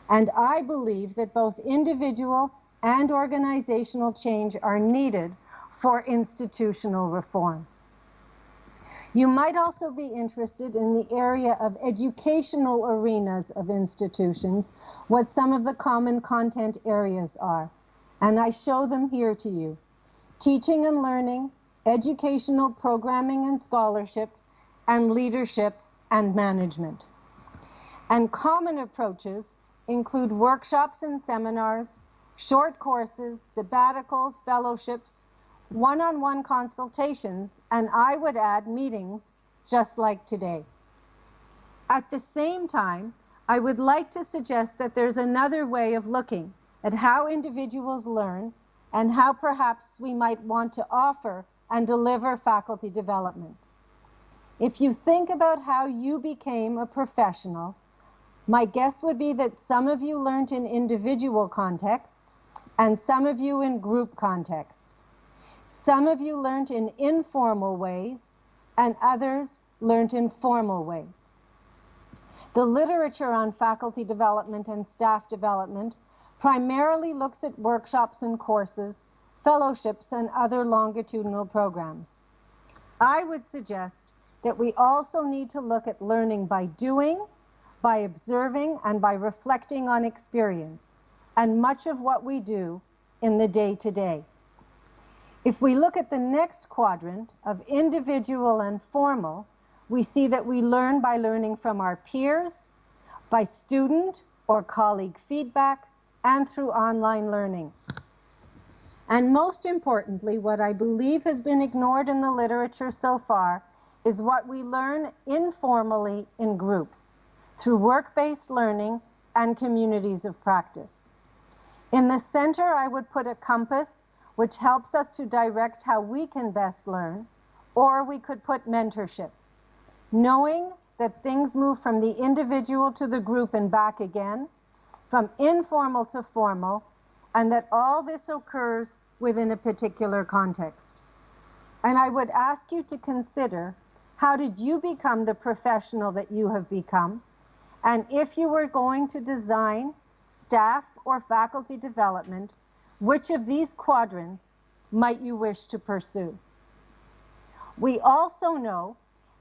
And I believe that both individual and organizational change are needed for institutional reform. You might also be interested in the area of educational arenas of institutions, what some of the common content areas are. And I show them here to you. Teaching and learning, educational programming and scholarship, and leadership and management. And common approaches include workshops and seminars, short courses, sabbaticals, fellowships, one-on-one consultations, and I would add meetings just like today. At the same time, I would like to suggest that there's another way of looking at how individuals learn and how perhaps we might want to offer and deliver faculty development. If you think about how you became a professional, my guess would be that some of you learned in individual contexts and some of you in group contexts. Some of you learned in informal ways and others learned in formal ways. The literature on faculty development and staff development primarily looks at workshops and courses, fellowships, and other longitudinal programs. I would suggest that we also need to look at learning by doing, by observing, and by reflecting on experience, and much of what we do in the day-to-day. If we look at the next quadrant of individual and formal, we see that we learn by learning from our peers, by student or colleague feedback, and through online learning. And most importantly, what I believe has been ignored in the literature so far is what we learn informally in groups, through work-based learning and communities of practice. In the center, I would put a compass which helps us to direct how we can best learn, or we could put mentorship, knowing that things move from the individual to the group and back again, from informal to formal, and that all this occurs within a particular context. And I would ask you to consider, how did you become the professional that you have become? And if you were going to design staff or faculty development, which of these quadrants might you wish to pursue? We also know,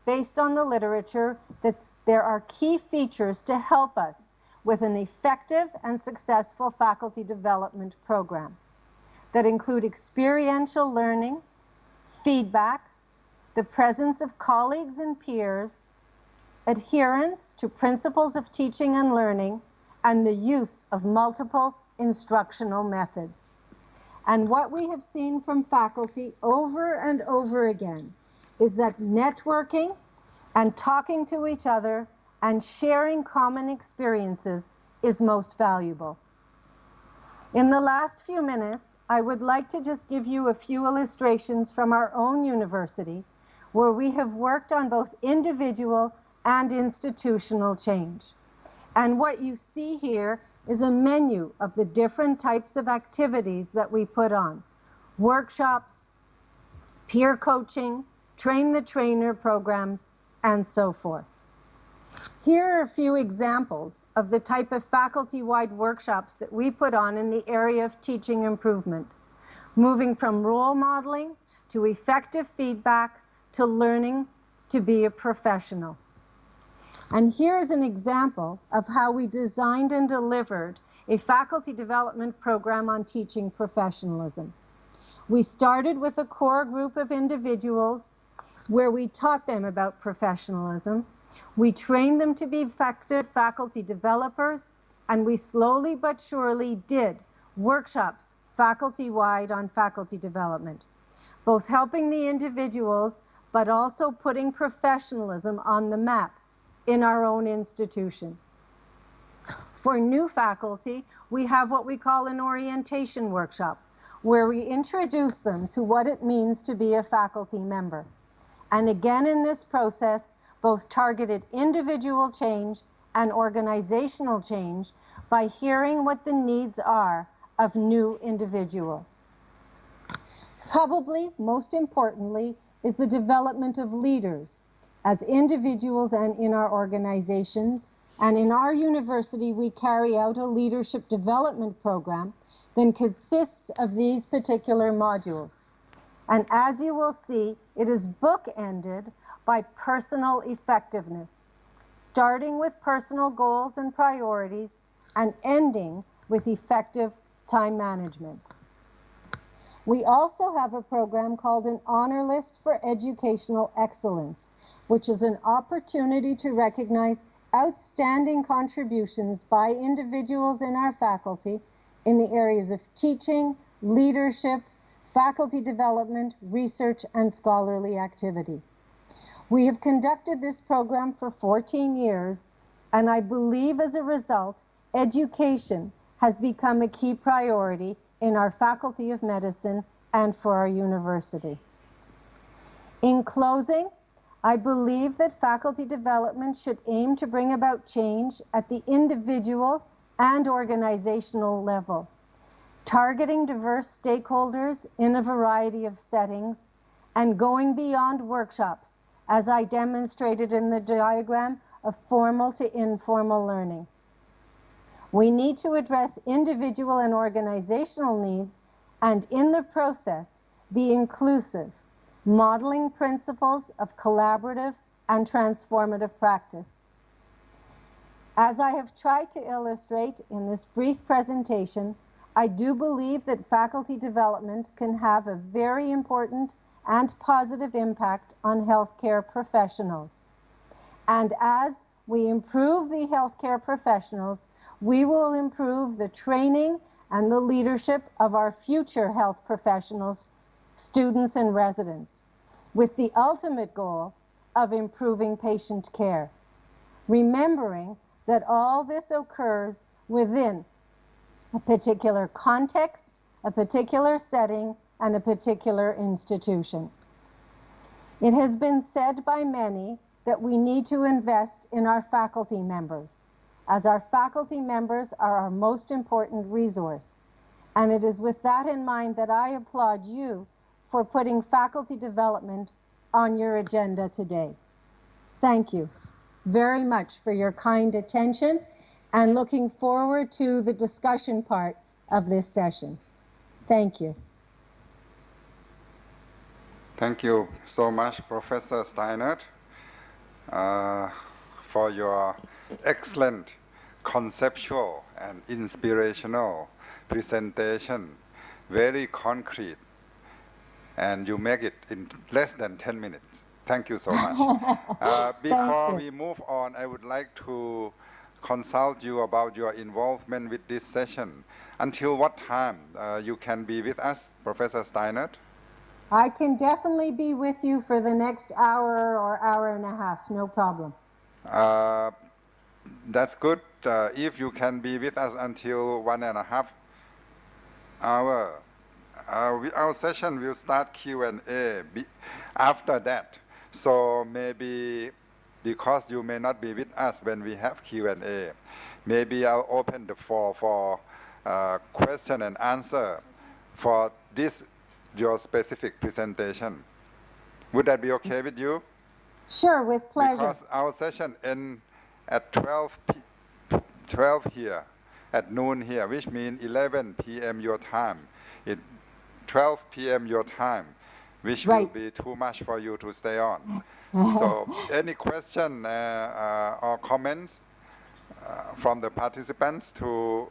based on the literature, that there are key features to help us with an effective and successful faculty development program that include experiential learning, feedback, the presence of colleagues and peers, adherence to principles of teaching and learning, and the use of multiple instructional methods. And what we have seen from faculty over and over again is that networking and talking to each other and sharing common experiences is most valuable. In the last few minutes, I would like to just give you a few illustrations from our own university where we have worked on both individual and institutional change. And what you see here is a menu of the different types of activities that we put on. Workshops, peer coaching, train the trainer programs, and so forth. Here are a few examples of the type of faculty-wide workshops that we put on in the area of teaching improvement, moving from role modeling to effective feedback to learning to be a professional. And here is an example of how we designed and delivered a faculty development program on teaching professionalism. We started with a core group of individuals where we taught them about professionalism. We trained them to be effective faculty developers, and we slowly but surely did workshops faculty-wide on faculty development, both helping the individuals but also putting professionalism on the map in our own institution. For new faculty, we have what we call an orientation workshop, where we introduce them to what it means to be a faculty member. And again, in this process, both targeted individual change and organizational change by hearing what the needs are of new individuals. Probably most importantly is the development of leaders as individuals and in our organizations. And in our university, we carry out a leadership development program that consists of these particular modules. And as you will see, it is bookended by personal effectiveness, starting with personal goals and priorities and ending with effective time management. We also have a program called an Honor List for Educational Excellence, which is an opportunity to recognize outstanding contributions by individuals in our faculty in the areas of teaching, leadership, faculty development, research, and scholarly activity. We have conducted this program for 14 years, and I believe as a result, education has become a key priority in our Faculty of Medicine and for our university. In closing, I believe that faculty development should aim to bring about change at the individual and organizational level, targeting diverse stakeholders in a variety of settings, and going beyond workshops, as I demonstrated in the diagram of formal to informal learning. We need to address individual and organizational needs, and in the process, be inclusive, modeling principles of collaborative and transformative practice. As I have tried to illustrate in this brief presentation, I do believe that faculty development can have a very important and positive impact on healthcare professionals. And as we improve the healthcare professionals, we will improve the training and the leadership of our future health professionals, students and residents, with the ultimate goal of improving patient care, remembering that all this occurs within a particular context, a particular setting, and a particular institution. It has been said by many that we need to invest in our faculty members, as our faculty members are our most important resource. And it is with that in mind that I applaud you for putting faculty development on your agenda today. Thank you very much for your kind attention, and looking forward to the discussion part of this session. Thank you. Thank you so much, Professor Steinert, for your excellent conceptual and inspirational presentation, very concrete, and you make it in less than 10 minutes. Thank you so much. Before we move on, I would like to consult you about your involvement with this session. Until what time you can be with us, Professor Steinert? I can definitely be with you for the next hour or hour and a half, no problem. That's good. If you can be with us until 1.5 hours, our session will start Q&A after that. So maybe because you may not be with us when we have Q&A, maybe I'll open the floor for question and answer for this, your specific presentation. Would that be okay with you? Sure, with pleasure. Because our session ends at 12 here, at noon here, which means 11 p.m. your time. 12 p.m. your time, which will be too much for you to stay on. So any question or comments from the participants to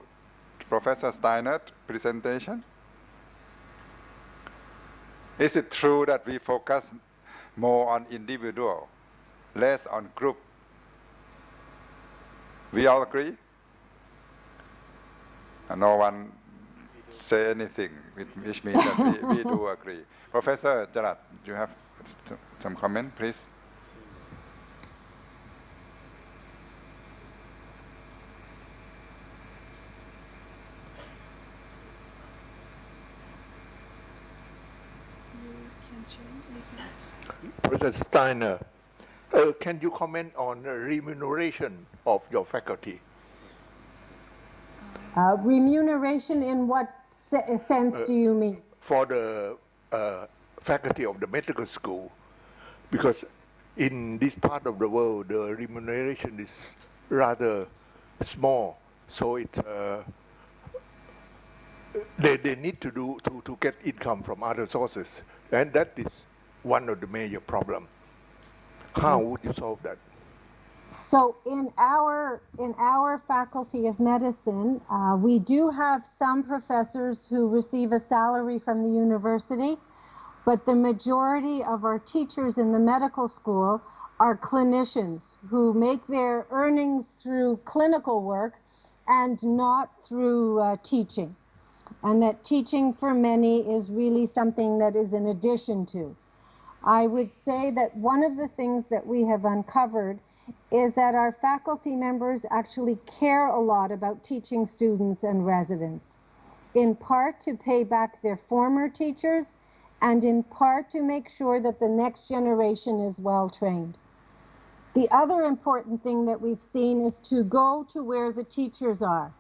Professor Steinert's presentation? Is it true that we focus more on individual, less on group? We all agree? And no one say anything, which means that we do agree. Professor Jarat, you have some comment, please? Professor Steiner, can you comment on the remuneration of your faculty? Remuneration in what sense do you mean? For the faculty of the medical school, because in this part of the world, the remuneration is rather small, so it's they need to get income from other sources, and that is one of the major problems. How would you solve that? So in our faculty of medicine, we do have some professors who receive a salary from the university, but the majority of our teachers in the medical school are clinicians who make their earnings through clinical work and not through teaching. And that teaching for many is really something that is in addition to. I would say that one of the things that we have uncovered is that our faculty members actually care a lot about teaching students and residents, in part to pay back their former teachers, and in part to make sure that the next generation is well trained. The other important thing that we've seen is to go to where the teachers are.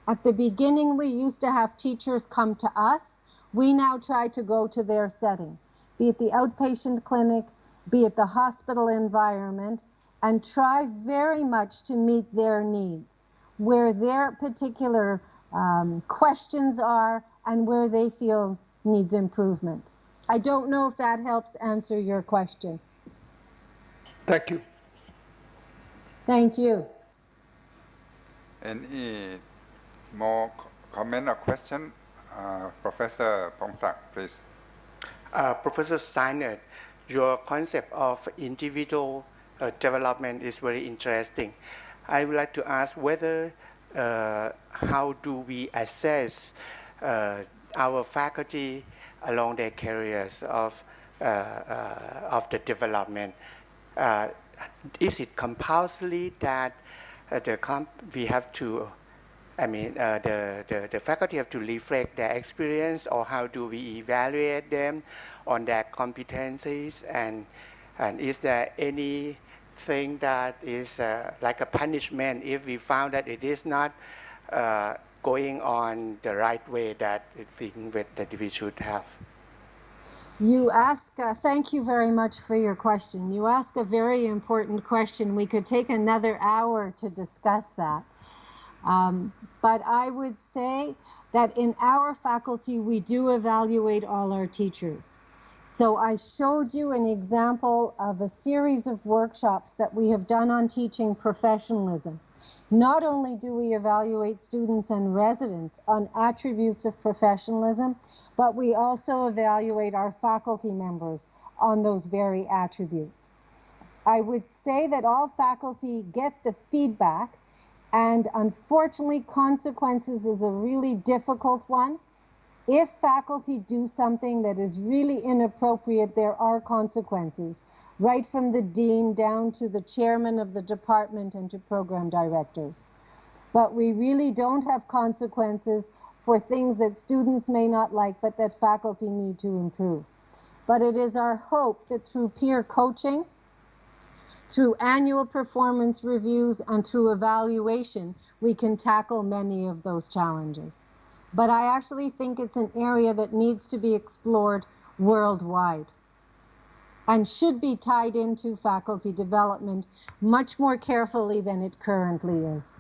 At the beginning, we used to have teachers come to us. We now try to go to their setting, be it the outpatient clinic, be it the hospital environment, and try very much to meet their needs, where their particular questions are and where they feel needs improvement. I don't know if that helps answer your question. Thank you. Thank you. Any more comment or question? Professor Pongsak, please. Professor Steiner, your concept of individual development is very interesting. I would like to ask whether how do we assess our faculty along their careers of the development? Is it compulsory that we have to? The faculty have to reflect their experience, or how do we evaluate them on their competencies? And is there anything that is like a punishment if we found that it is not going on the right way that we should have? You ask, thank you very much for your question. You ask a very important question. We could take another hour to discuss that. But I would say that in our faculty, we do evaluate all our teachers. So I showed you an example of a series of workshops that we have done on teaching professionalism. Not only do we evaluate students and residents on attributes of professionalism, but we also evaluate our faculty members on those very attributes. I would say that all faculty get the feedback, and unfortunately, consequences is a really difficult one. If faculty do something that is really inappropriate, there are consequences, right from the dean down to the chairman of the department and to program directors. But we really don't have consequences for things that students may not like, but that faculty need to improve. But it is our hope that through peer coaching, through annual performance reviews, and through evaluation, we can tackle many of those challenges. But I actually think it's an area that needs to be explored worldwide and should be tied into faculty development much more carefully than it currently is.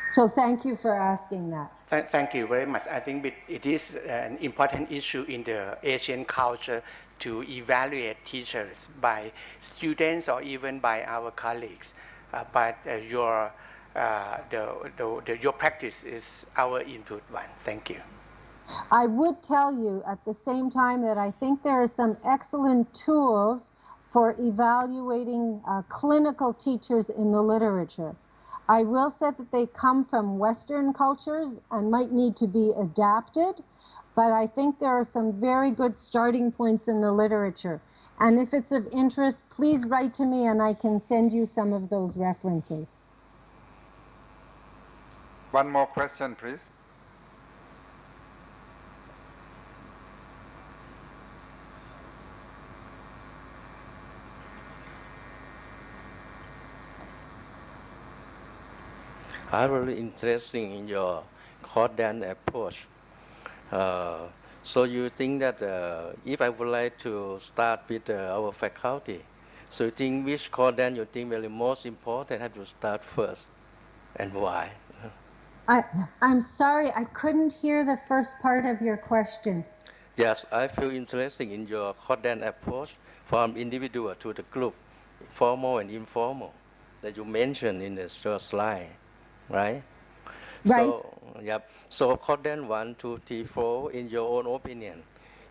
So thank you for asking that. Thank you very much. I think it is an important issue in the Asian culture to evaluate teachers by students or even by our colleagues. But your practice is our input one. Thank you. I would tell you at the same time that I think there are some excellent tools for evaluating clinical teachers in the literature. I will say that they come from Western cultures and might need to be adapted, but I think there are some very good starting points in the literature. And if it's of interest, please write to me and I can send you some of those references. One more question, please. I'm really interested in your quadrant approach. So you think that if I would like to start with our faculty, so you think which quadrant you think really most important have to start first, and why? I'm sorry, I couldn't hear the first part of your question. Yes, I feel interested in your quadrant approach from individual to the group, formal and informal, that you mentioned in the first slide, right? Right. So, yep. So quadrant 1, 2, 3, 4, in your own opinion,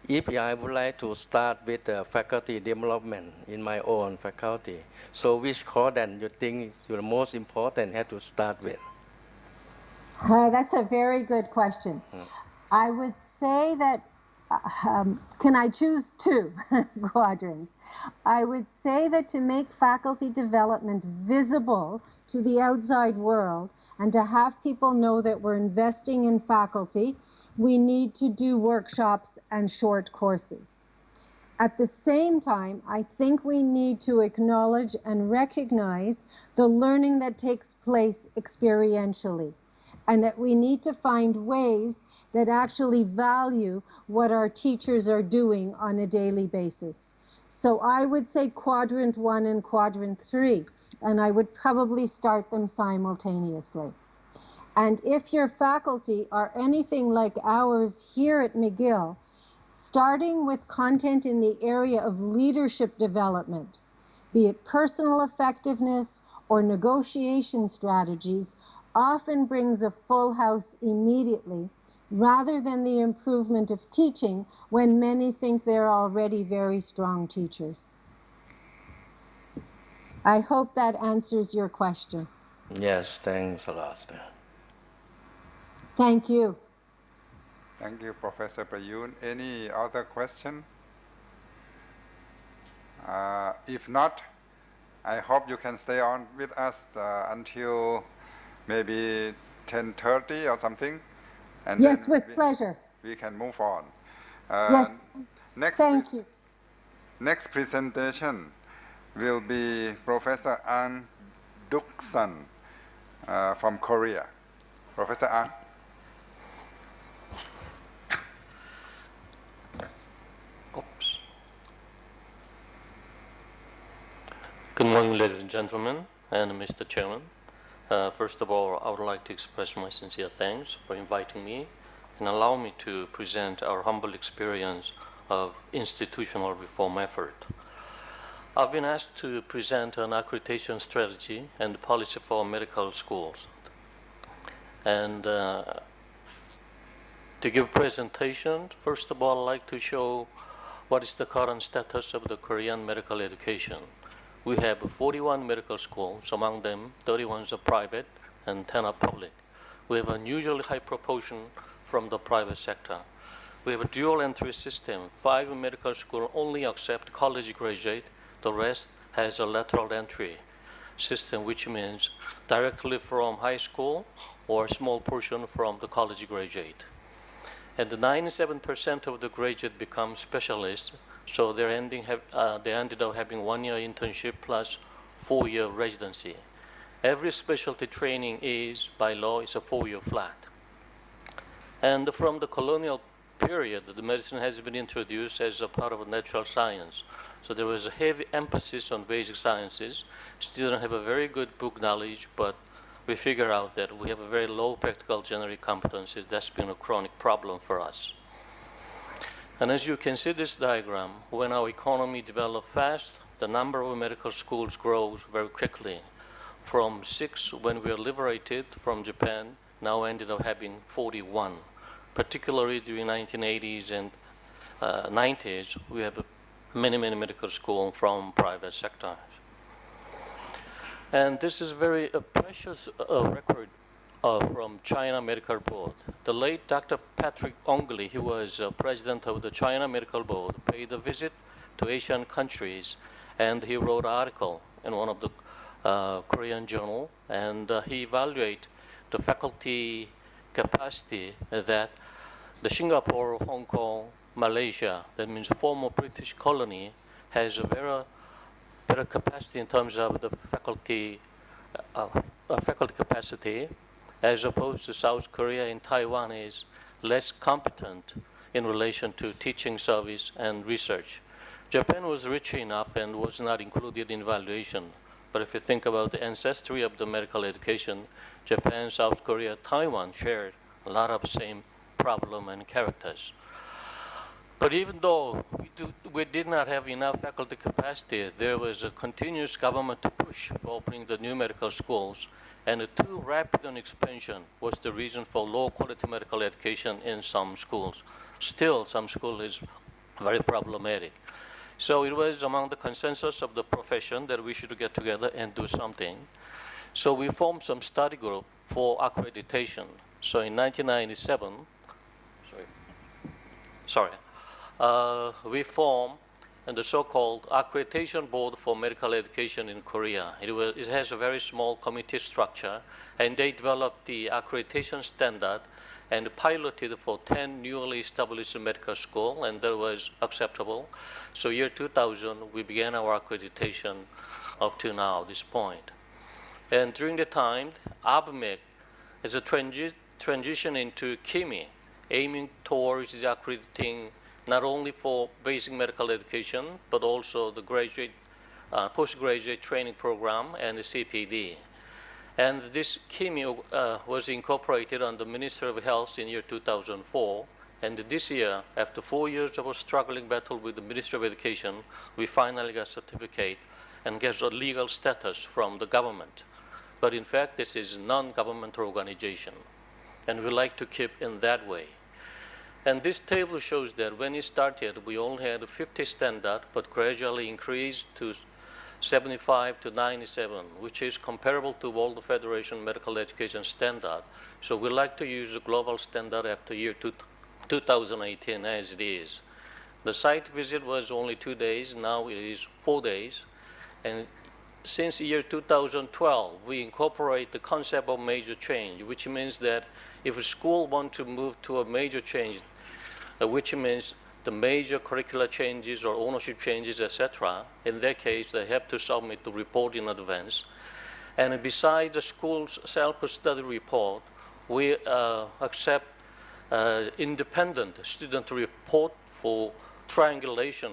if I would like to start with faculty development in my own faculty, so which quadrant you think is the most important have to start with? That's a very good question. I would say that, can I choose two quadrants? I would say that to make faculty development visible to the outside world and to have people know that we're investing in faculty, we need to do workshops and short courses. At the same time, I think we need to acknowledge and recognize the learning that takes place experientially, and that we need to find ways that actually value what our teachers are doing on a daily basis. So I would say quadrant 1 and quadrant 3, and I would probably start them simultaneously. And if your faculty are anything like ours here at McGill, starting with content in the area of leadership development, be it personal effectiveness or negotiation strategies, often brings a full house immediately, rather than the improvement of teaching when many think they're already very strong teachers. I hope that answers your question. Yes, thanks a lot. Thank you. Thank you, Professor Prayun. Any other question? If not, I hope you can stay on with us until maybe 10:30 or something. And yes, then with pleasure. We can move on. Yes, thank you. Next presentation will be Professor An Duk-san from Korea. Professor An. Good morning, ladies and gentlemen, and Mr. Chairman. First of all, I would like to express my sincere thanks for inviting me and allow me to present our humble experience of institutional reform effort. I've been asked to present an accreditation strategy and policy for medical schools. And to give a presentation, first of all, I'd like to show what is the current status of the Korean medical education. We have 41 medical schools. Among them, 31 are private and 10 are public. We have an unusually high proportion from the private sector. We have a dual entry system. 5 medical schools only accept college graduate. The rest has a lateral entry system, which means directly from high school or a small portion from the college graduate. And 97% of the graduate become specialists, so they ended up having 1-year internship plus 4-year residency. Every specialty training is, by law, is a 4-year flat. And from the colonial period, the medicine has been introduced as a part of natural science. So there was a heavy emphasis on basic sciences. Students have a very good book knowledge, but we figure out that we have a very low practical generic competencies. That's been a chronic problem for us. And as you can see this diagram, when our economy develops fast, the number of medical schools grows very quickly. From 6 when we were liberated from Japan, now ended up having 41. Particularly during 1980s and 90s, we have many medical schools from private sector. And this is very precious record from China Medical Board. The late Dr. Patrick Ongley, he was president of the China Medical Board, paid a visit to Asian countries, and he wrote an article in one of the Korean journal, and he evaluated the faculty capacity that the Singapore, Hong Kong, Malaysia, that means former British colony, has a better capacity in terms of the faculty capacity, as opposed to South Korea and Taiwan is less competent in relation to teaching service and research. Japan was rich enough and was not included in evaluation. But if you think about the ancestry of the medical education, Japan, South Korea, Taiwan shared a lot of same problem and characters. But even though we did not have enough faculty capacity, there was a continuous government push for opening the new medical schools, and the too rapid an expansion was the reason for low quality medical education in some schools. Still, some school is very problematic. So it was among the consensus of the profession that we should get together and do something. So we formed some study group for accreditation. So in 1997, we formed the so-called Accreditation Board for Medical Education in Korea. It has a very small committee structure, and they developed the accreditation standard and piloted for 10 newly established medical schools, and that was acceptable. So year 2000, we began our accreditation up to now, this point. And during the time, ANHPERE is a transition into KIMI, aiming towards the accrediting not only for basic medical education, but also the graduate, postgraduate training program and the CPD. And this KIMI was incorporated on the Ministry of Health in year 2004. And this year, after 4 years of a struggling battle with the Ministry of Education, we finally got certificate and get a legal status from the government. But in fact, this is a non-governmental organization. And we like to keep in that way. And this table shows that when it started, we only had 50 standard, but gradually increased to 75 to 97, which is comparable to World Federation Medical Education standard. So we like to use the global standard after year 2018 as it is. The site visit was only 2 days, now it is 4 days. And since year 2012, we incorporate the concept of major change, which means that if a school wants to move to a major change, which means the major curricular changes or ownership changes, etc., in their case, they have to submit the report in advance. And besides the school's self-study report, we accept independent student report for triangulation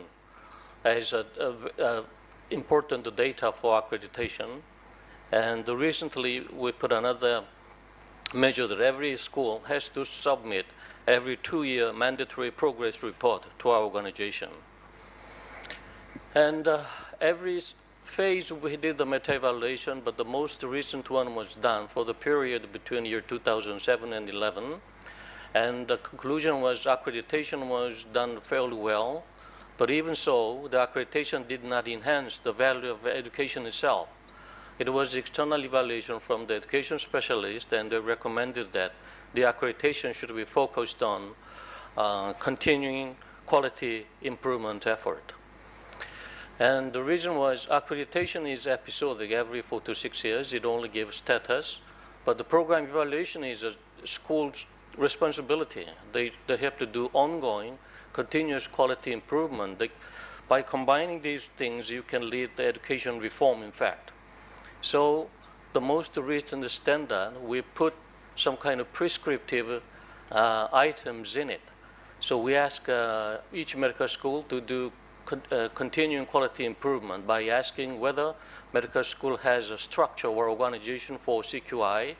as important data for accreditation. And recently, we put another measure that every school has to submit every 2-year mandatory progress report to our organization. And every phase we did the meta-evaluation, but the most recent one was done for the period between year 2007 and 11. And the conclusion was accreditation was done fairly well, but even so, the accreditation did not enhance the value of education itself. It was external evaluation from the education specialist, and they recommended that the accreditation should be focused on continuing quality improvement effort. And the reason was accreditation is episodic every 4 to 6 years. It only gives status, but the program evaluation is a school's responsibility. They have to do ongoing, continuous quality improvement. By combining these things, you can lead the education reform, in fact. So the most recent standard, we put some kind of prescriptive items in it. So we ask each medical school to do continuing quality improvement by asking whether medical school has a structure or organization for CQI,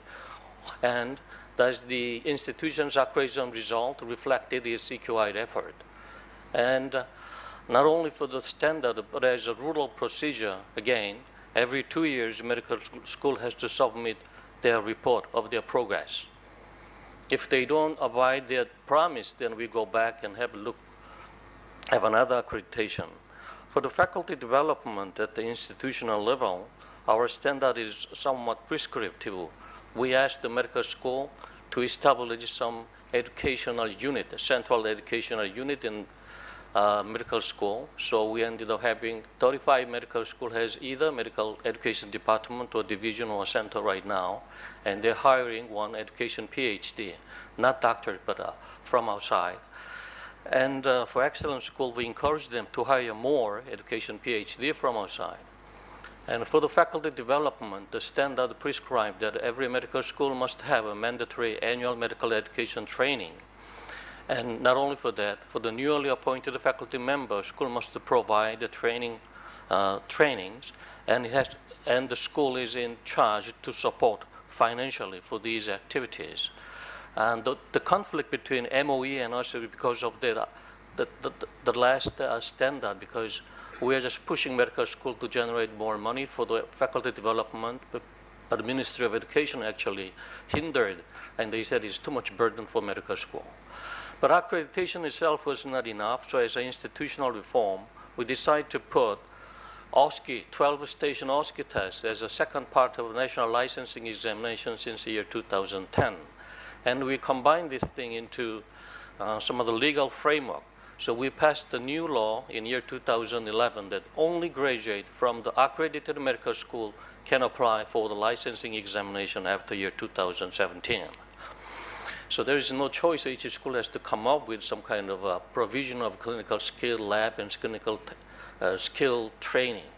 and does the institution's accreditation result reflected its CQI effort. And not only for the standard, but as a rural procedure, again, every 2 years, medical school has to submit their report of their progress. If they don't abide their promise, then we go back and have another accreditation. For the faculty development at the institutional level, our standard is somewhat prescriptive. We ask the medical school to establish some educational unit, a central educational unit in medical school. So we ended up having 35 medical school has either medical education department or division or center right now, and they're hiring one education PhD, not doctor, but from outside. And for excellent school, we encourage them to hire more education PhD from outside. And for the faculty development, the standard prescribed that every medical school must have a mandatory annual medical education training. And not only for that, for the newly appointed faculty member, school must provide the trainings, and the school is in charge to support financially for these activities. And the conflict between MOE and us is because of the last standard, because we are just pushing medical school to generate more money for the faculty development, but the Ministry of Education actually hindered, and they said it's too much burden for medical school. But accreditation itself was not enough, so as an institutional reform, we decided to put OSCE, 12-station OSCE test, as a second part of the national licensing examination since the year 2010. And we combined this thing into some of the legal framework. So we passed the new law in year 2011 that only graduate from the accredited medical school can apply for the licensing examination after year 2017. So there is no choice. Each school has to come up with some kind of provision of clinical skill lab and clinical skill training.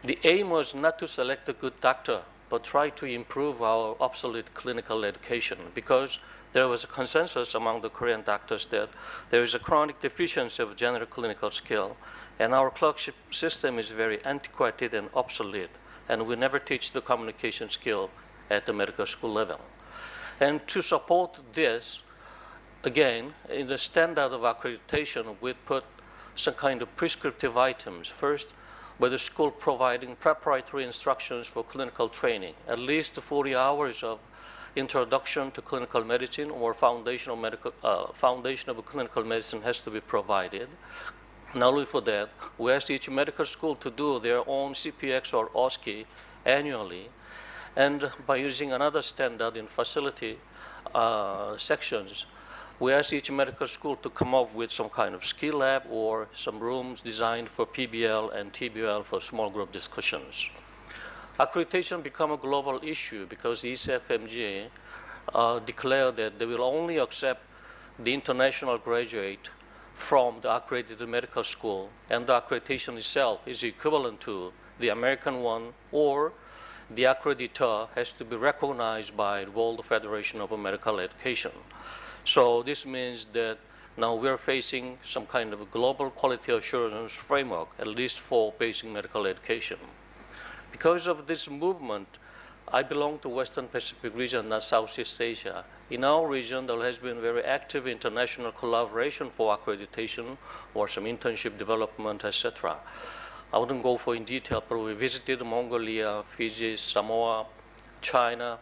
The aim was not to select a good doctor, but try to improve our obsolete clinical education, because there was a consensus among the Korean doctors that there is a chronic deficiency of general clinical skill, and our clerkship system is very antiquated and obsolete, and we never teach the communication skill at the medical school level. And to support this, again, in the standard of accreditation, we put some kind of prescriptive items. First, by the school providing preparatory instructions for clinical training, at least 40 hours of introduction to clinical medicine or foundation of clinical medicine has to be provided. Not only for that, we asked each medical school to do their own CPX or OSCE annually, and by using another standard in facility sections, we asked each medical school to come up with some kind of skill lab or some rooms designed for PBL and TBL for small group discussions. Accreditation became a global issue because ECFMG declared that they will only accept the international graduate from the accredited medical school, and the accreditation itself is equivalent to the American one, or the accreditor has to be recognized by the World Federation of Medical Education. So this means that now we're facing some kind of a global quality assurance framework, at least for basic medical education. Because of this movement, I belong to Western Pacific region, not Southeast Asia. In our region, there has been very active international collaboration for accreditation or some internship development, etc. I wouldn't go for in detail, but we visited Mongolia, Fiji, Samoa, China,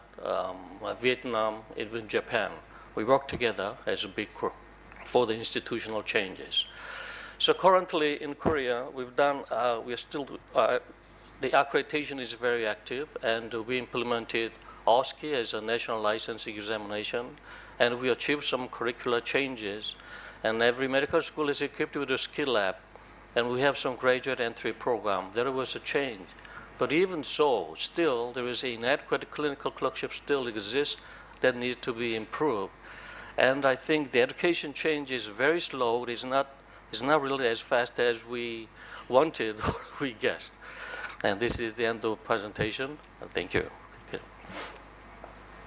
Vietnam, even Japan. We work together as a big group for the institutional changes. So currently in Korea, we've done, we are still, the accreditation is very active, and we implemented OSCE as a national license examination, and we achieved some curricular changes, and every medical school is equipped with a skill lab, and we have some graduate entry program. There was a change. But even so, still, there is inadequate clinical clerkship still exists that needs to be improved. And I think the education change is very slow. It's not really as fast as we wanted or we guessed. And this is the end of the presentation. Thank you. Okay.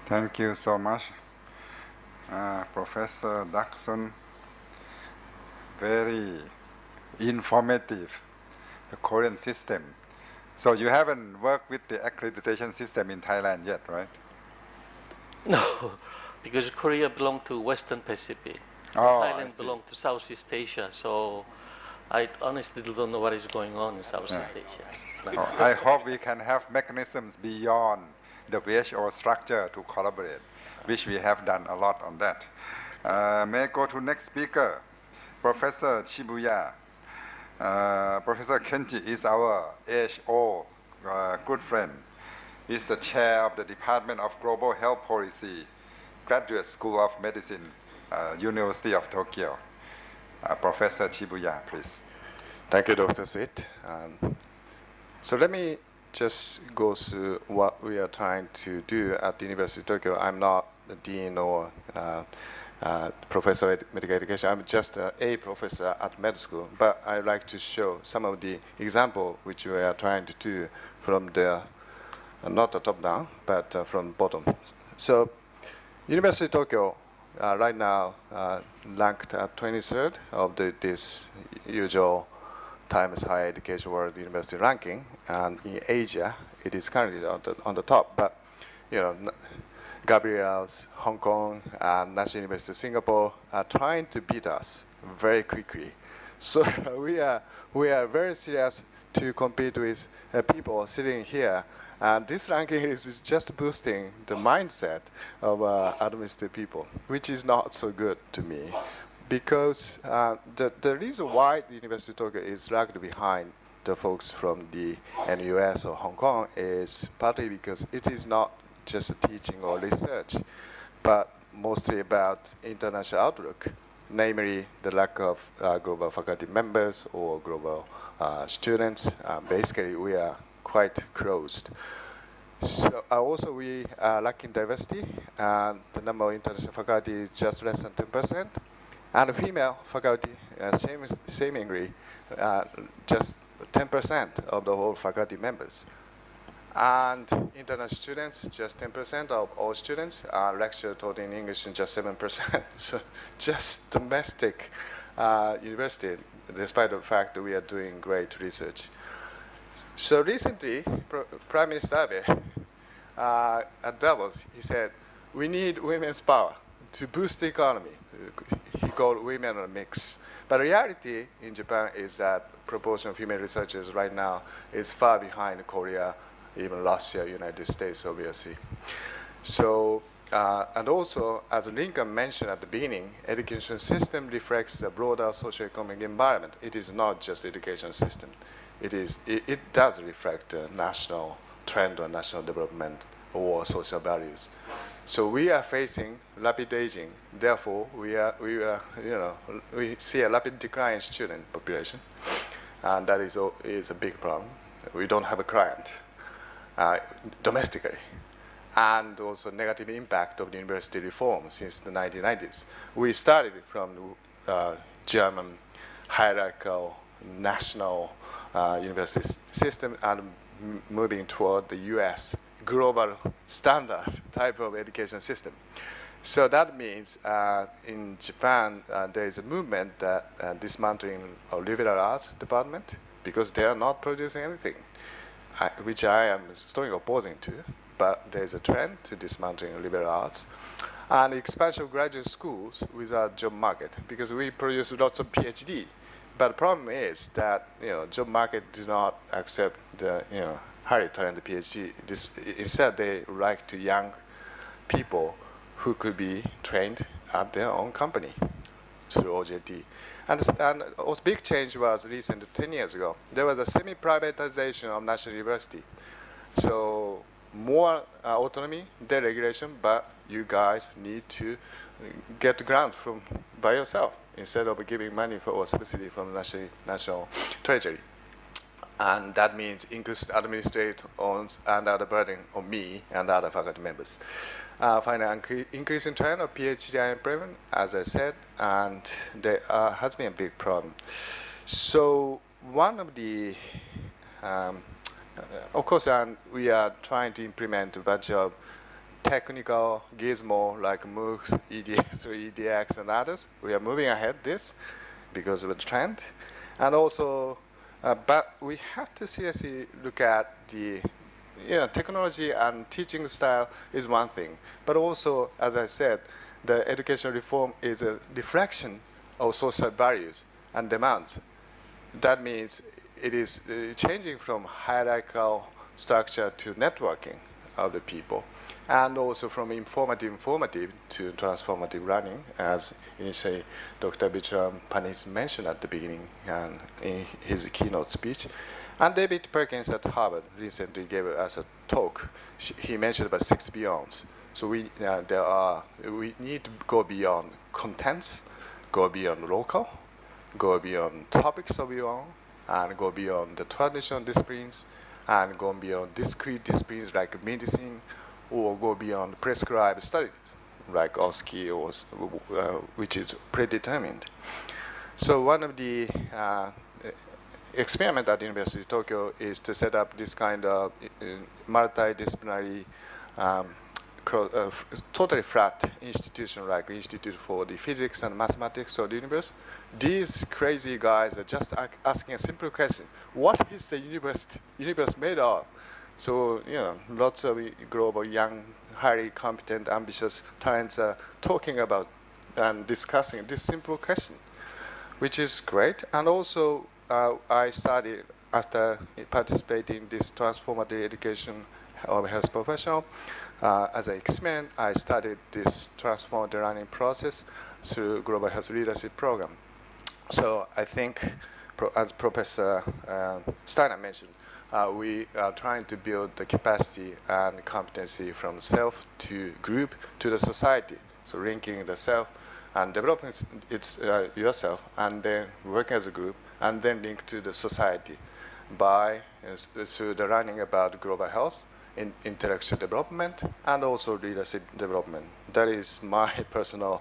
Thank you so much, Professor Dakson. Very informative, the Korean system. So you haven't worked with the accreditation system in Thailand yet, right? No, because Korea belongs to Western Pacific. Oh, Thailand belongs to Southeast Asia, so I honestly don't know what is going on in Southeast Asia. No. Oh, I hope we can have mechanisms beyond the WHO structure to collaborate, which we have done a lot on that. May I go to next speaker, Professor Shibuya. Professor Kenji is our HO good friend. He's the chair of the Department of Global Health Policy, Graduate School of Medicine, University of Tokyo. Professor Shibuya, please. Thank you, Dr. Sweet. So let me just go through what we are trying to do at the University of Tokyo. I'm not the dean or professor of medical education. I'm just a professor at med school, but I'd like to show some of the example which we are trying to do from the, not the top down, but from bottom. So University of Tokyo right now ranked at 23rd of this usual Times Higher Education World University ranking, and in Asia it is currently on the top. But you know, Gabriel's Hong Kong and National University of Singapore are trying to beat us very quickly. So we are very serious to compete with people sitting here. And this ranking is just boosting the mindset of administrative people, which is not so good to me. Because the reason why the University of Tokyo is lagged behind the folks from the NUS or Hong Kong is partly because it is not just teaching or research, but mostly about international outlook, namely the lack of global faculty members or global students. Basically, we are quite closed. So also we are lacking diversity, and the number of international faculty is just less than 10%, and the female faculty, seemingly, just 10% of the whole faculty members. And international students, just 10% of all students, lecture taught in English in just 7%. So just domestic university, despite the fact that we are doing great research. So recently, Prime Minister Abe at Davos, he said, we need women's power to boost the economy. He called women a mix. But reality in Japan is that proportion of female researchers right now is far behind Korea, even Russia, United States, obviously. So, and also, as Lincoln mentioned at the beginning, education system reflects the broader socioeconomic environment. It is not just education system. It does reflect a national trend or national development or social values. So we are facing rapid aging. Therefore, we see a rapid decline in student population, and that is a big problem. We don't have a client domestically, and also negative impact of the university reform since the 1990s. We started from the German hierarchical national university system and moving toward the US global standard type of education system. So that means in Japan, there is a movement that dismantling of liberal arts department because they are not producing anything, which I am strongly opposing to, but there is a trend to dismantling liberal arts. And expansion of graduate schools without job market, because we produce lots of PhD, But the problem is that job market do not accept the highly talented PhD. Instead, they like to young people who could be trained at their own company through OJT. And a big change was recent 10 years ago. There was a semi-privatization of national university. So more autonomy, deregulation, but you guys need to get the grant by yourself instead of giving money or subsidy from the national treasury. And that means increased administrative and other burden on me and other faculty members. Finally, increasing trend of PhD unemployment, as I said, and there has been a big problem. So one of the, of course, we are trying to implement a bunch of technical gizmo like MOOCs, EDX or EDX and others. We are moving ahead this because of the trend. And also, but we have to seriously look at the technology and teaching style is one thing. But also, as I said, the education reform is a reflection of social values and demands. That means it is changing from hierarchical structure to networking of the people, and also from informative to transformative learning, as initially Dr. Bichram Panis mentioned at the beginning in his keynote speech. And David Perkins at Harvard recently gave us a talk. He mentioned about 6 beyonds. So we need to go beyond contents, go beyond local, go beyond topics of your own, and go beyond the traditional disciplines, and go beyond discrete disciplines like medicine, or go beyond prescribed studies like OSCE, which is predetermined. So one of the experiment at the University of Tokyo is to set up this kind of multidisciplinary, totally flat institution like Institute for the Physics and Mathematics of the universe. These crazy guys are just asking a simple question: what is the universe made of? So lots of global, young, highly competent, ambitious talents are talking about and discussing this simple question, which is great. And also, I studied, after participating in this transformative education of health professional, as an experiment, I studied this transformative learning process through Global Health Leadership Program. So I think, as Professor Steiner mentioned, we are trying to build the capacity and competency from self to group to the society. So linking the self and developing yourself, and then work as a group, and then link to the society through the learning about global health, intellectual development, and also leadership development. That is my personal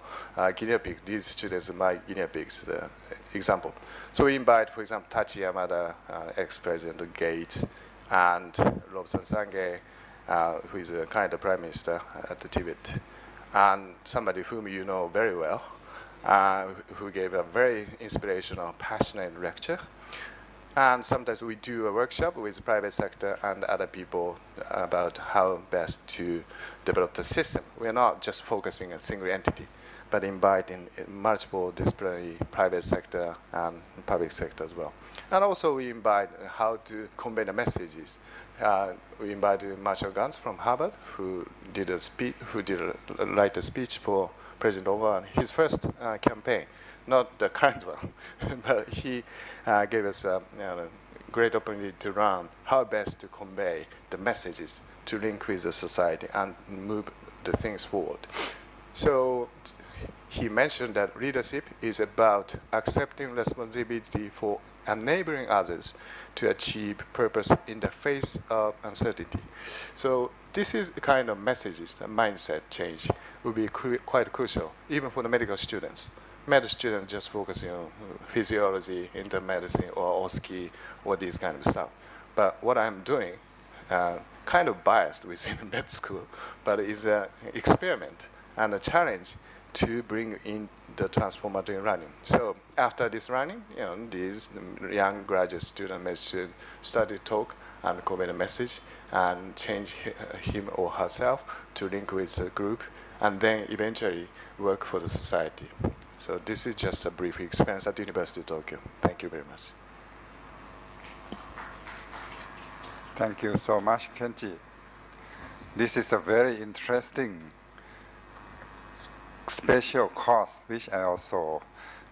guinea pig. These students are my guinea pigs, the example. So we invite, for example, Tachi Yamada, ex-president of Gates, and Robson Sange, who is a Canada Prime Minister at the Tibet, and somebody whom you know very well, who gave a very inspirational, passionate lecture. And sometimes we do a workshop with the private sector and other people about how best to develop the system. We are not just focusing on a single entity, but inviting multiple disciplinary private sector and public sector as well. And also we invite how to convey the messages. We invited Marshall Gantz from Harvard, who did write a speech for President Obama, his first campaign. Not the current one, but he gave us a great opportunity to learn how best to convey the messages to link with the society and move the things forward. So he mentioned that leadership is about accepting responsibility for enabling others to achieve purpose in the face of uncertainty. So this is the kind of messages, the mindset change will be quite crucial, even for the medical students. Med students just focusing on physiology, internal medicine, or OSCE, or this kind of stuff. But what I'm doing, kind of biased within the med school, but is an experiment and a challenge to bring in the transformative learning. So after this learning, these young graduate students should study talk and convey the message and change him or herself to link with the group and then eventually work for the society. So this is just a brief experience at University of Tokyo. Thank you very much. Thank you so much, Kenji. This is a very interesting special course which I also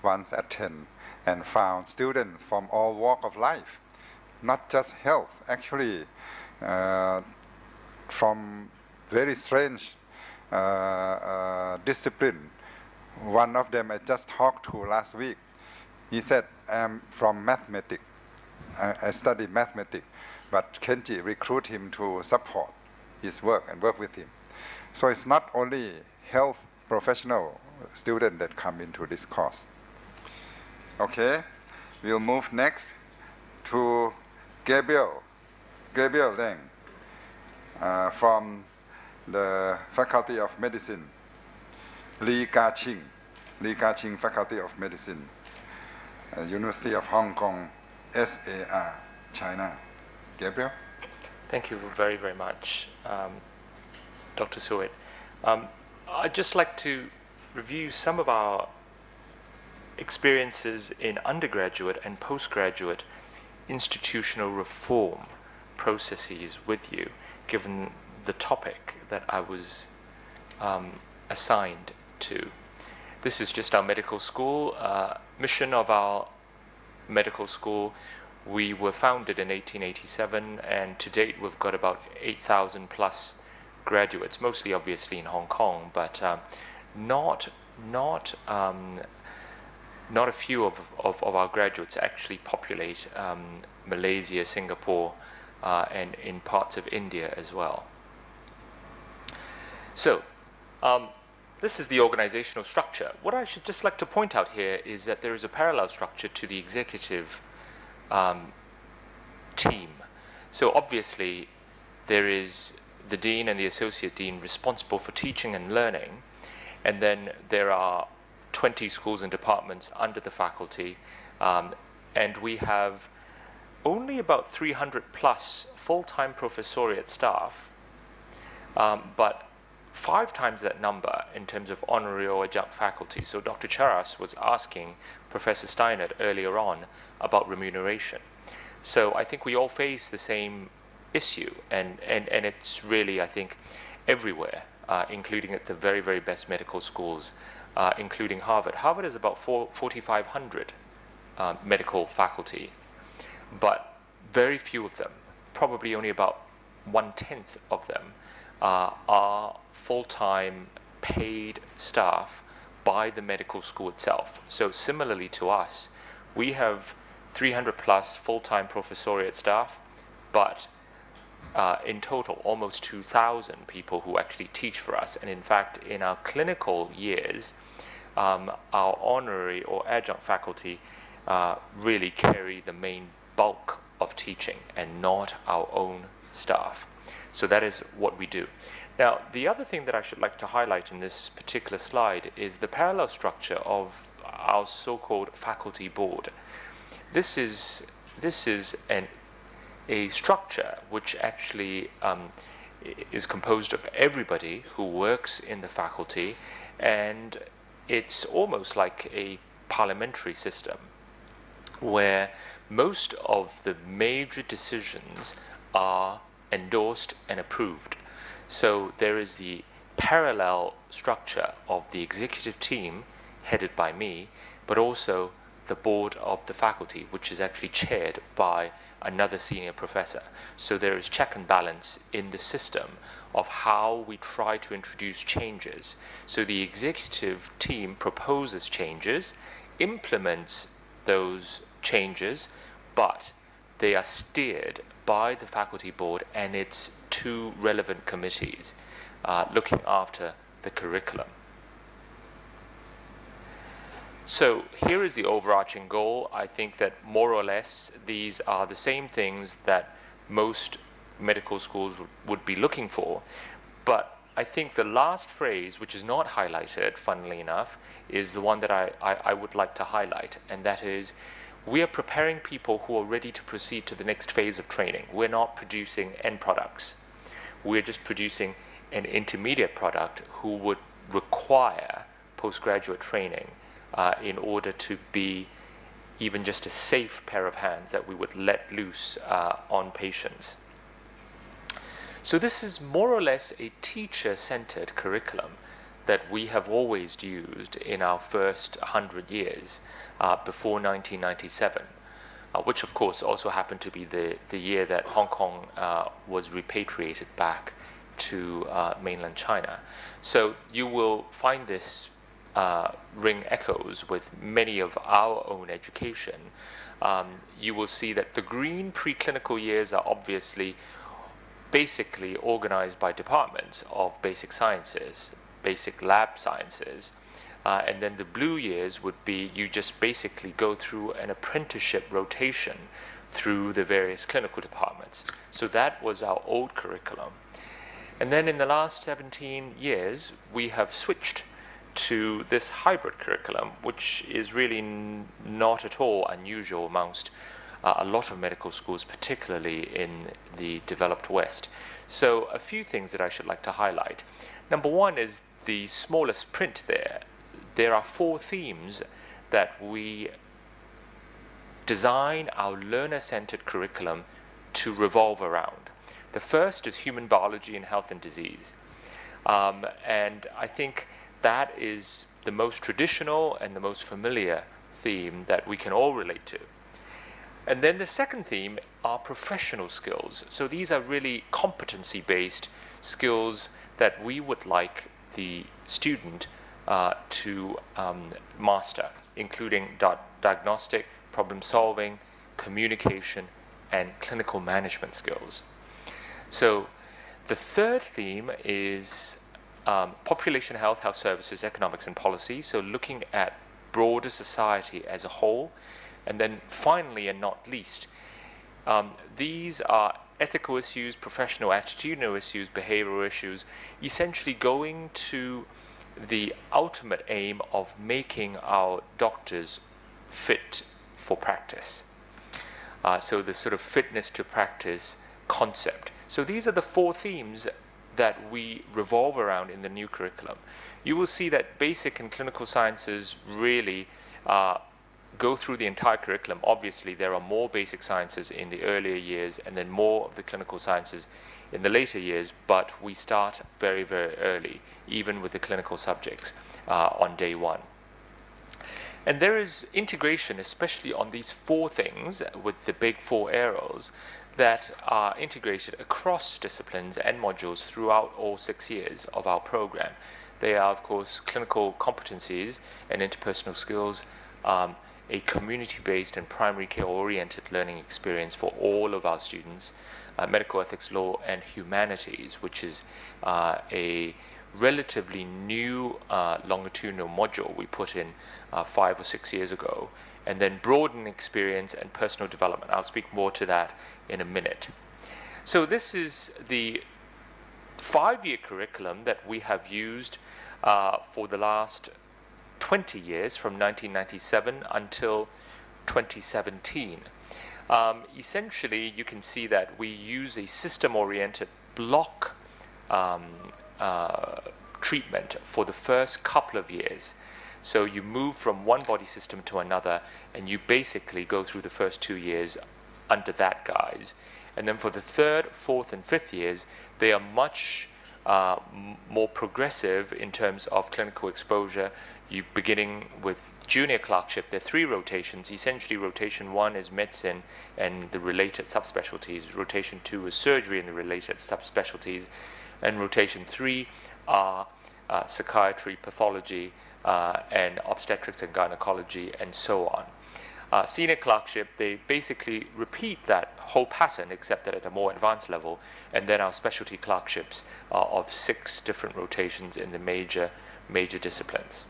once attend and found students from all walks of life, not just health, actually from very strange discipline. One of them I just talked to last week. He said, I'm from mathematics. I study mathematics, but Kenji recruit him to support his work and work with him. So it's not only health professional students that come into this course. Okay, we'll move next to Gabriel Deng from the Faculty of Medicine, Li Ka-ching Faculty of Medicine, University of Hong Kong, SAR, China. Gabriel? Thank you very, very much, Dr. Suet. I'd just like to review some of our experiences in undergraduate and postgraduate institutional reform processes with you, given the topic that I was assigned to. This is just our medical school. Mission of our medical school, we were founded in 1887, and to date we've got about 8,000 plus graduates, mostly obviously in Hong Kong, but not a few of our graduates actually populate Malaysia, Singapore, and in parts of India as well. So, this is the organizational structure. What I should just like to point out here is that there is a parallel structure to the executive team. So obviously, there is the dean and the associate dean responsible for teaching and learning, and then there are 20 schools and departments under the faculty, and we have only about 300 plus full-time professoriate staff, but 5 times that number in terms of honorary or adjunct faculty. So Dr. Charas was asking Professor Steinert earlier on about remuneration. So I think we all face the same issue, and it's really, I think, everywhere, including at the very, very best medical schools, including Harvard. Harvard is about 4,500 medical faculty, but very few of them, probably only about 1/10 of them, are full-time paid staff by the medical school itself. So similarly to us, we have 300 plus full-time professoriate staff, but in total almost 2,000 people who actually teach for us. And in fact, in our clinical years, our honorary or adjunct faculty really carry the main bulk of teaching and not our own staff. So that is what we do. Now, the other thing that I should like to highlight in this particular slide is the parallel structure of our so-called faculty board. This is a structure which actually is composed of everybody who works in the faculty, and it's almost like a parliamentary system where most of the major decisions are endorsed and approved. So there is the parallel structure of the executive team headed by me, but also the board of the faculty, which is actually chaired by another senior professor. So there is check and balance in the system of how we try to introduce changes. So the executive team proposes changes, implements those changes, but they are steered by the faculty board and its 2 relevant committees looking after the curriculum. So here is the overarching goal. I think that more or less these are the same things that most medical schools would be looking for. But I think the last phrase, which is not highlighted, funnily enough, is the one that I would like to highlight, and that is, we are preparing people who are ready to proceed to the next phase of training. We're not producing end products. We're just producing an intermediate product who would require postgraduate training in order to be even just a safe pair of hands that we would let loose on patients. So this is more or less a teacher-centered curriculum that we have always used in our first 100 years before 1997, which of course also happened to be the year that Hong Kong was repatriated back to mainland China. So you will find this ring echoes with many of our own education. You will see that the green preclinical years are obviously basically organized by departments of basic sciences, basic lab sciences, and then the blue years would be you just basically go through an apprenticeship rotation through the various clinical departments. So that was our old curriculum. And then in the last 17 years, we have switched to this hybrid curriculum, which is really not at all unusual amongst a lot of medical schools, particularly in the developed West. So a few things that I should like to highlight. Number one is the smallest print there. There are 4 themes that we design our learner-centered curriculum to revolve around. The first is human biology and health and disease. And I think that is the most traditional and the most familiar theme that we can all relate to. And then the second theme are professional skills. So these are really competency-based skills that we would like the student to master, including diagnostic, problem solving, communication, and clinical management skills. So the third theme is population health, health services, economics, and policy. So looking at broader society as a whole. And then finally, and not least, these are ethical issues, professional attitudinal issues, behavioral issues, essentially going to the ultimate aim of making our doctors fit for practice. So the sort of fitness to practice concept. So these are the 4 themes that we revolve around in the new curriculum. You will see that basic and clinical sciences really go through the entire curriculum. Obviously, there are more basic sciences in the earlier years and then more of the clinical sciences in the later years, but we start very, very early, even with the clinical subjects on day 1. And there is integration, especially on these 4 things, with the big 4 arrows, that are integrated across disciplines and modules throughout all 6 years of our program. They are, of course, clinical competencies and interpersonal skills, a community-based and primary care-oriented learning experience for all of our students, medical ethics, law, and humanities, which is a relatively new longitudinal module we put in 5 or 6 years ago, and then broaden experience and personal development. I'll speak more to that in a minute. So this is the 5-year curriculum that we have used for the last 20 years, from 1997 until 2017. Essentially, you can see that we use a system-oriented block treatment for the first couple of years. So you move from one body system to another, and you basically go through the first 2 years under that guise. And then for the 3rd, 4th, and 5th years, they are much more progressive in terms of clinical exposure. You beginning with junior clerkship, there are 3 rotations. Essentially, rotation 1 is medicine and the related subspecialties. Rotation 2 is surgery and the related subspecialties. And rotation 3 are psychiatry, pathology, and obstetrics and gynecology, and so on. Senior clerkship, they basically repeat that whole pattern, except that at a more advanced level. And then our specialty clerkships are of 6 different rotations in the major disciplines.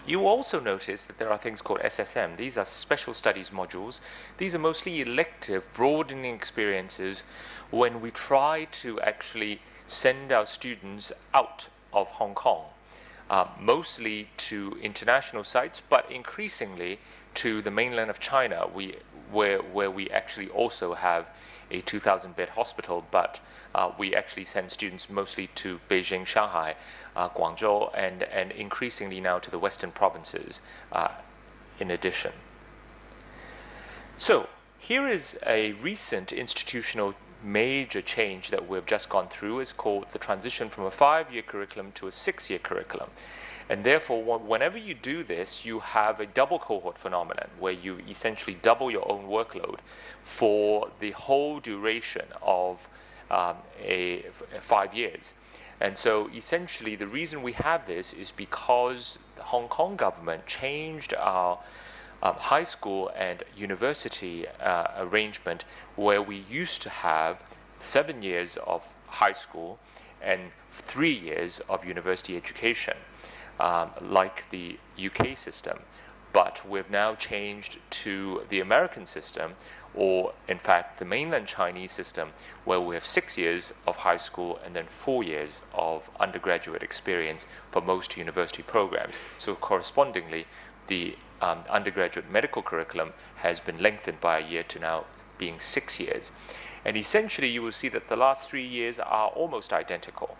You also notice that there are things called SSM. These are special studies modules. These are mostly elective, broadening experiences when we try to actually send our students out of Hong Kong, mostly to international sites, but increasingly to the mainland of China, where we actually also have a 2,000-bed hospital, but we actually send students mostly to Beijing, Shanghai, Guangzhou, and increasingly now to the western provinces in addition. So here is a recent institutional major change that we've just gone through. Is called the transition from a 5-year curriculum to a 6-year curriculum. And therefore, whenever you do this, you have a double cohort phenomenon where you essentially double your own workload for the whole duration of 5 years. And so essentially the reason we have this is because the Hong Kong government changed our high school and university arrangement, where we used to have 7 years of high school and 3 years of university education, like the UK system. But we've now changed to the American system, or in fact the mainland Chinese system, where we have 6 years of high school and then 4 years of undergraduate experience for most university programs. So correspondingly, the undergraduate medical curriculum has been lengthened by a year to now being 6 years. And essentially you will see that the last 3 years are almost identical.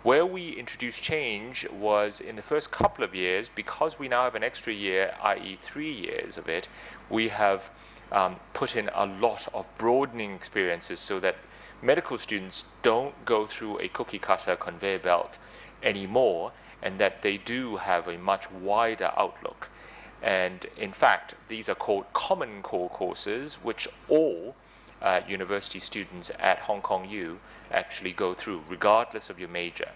Where we introduced change was in the first couple of years, because we now have an extra year, i.e. 3 years of it, we have put in a lot of broadening experiences so that medical students don't go through a cookie cutter conveyor belt anymore, and that they do have a much wider outlook. And in fact, these are called common core courses, which all university students at Hong Kong U actually go through, regardless of your major.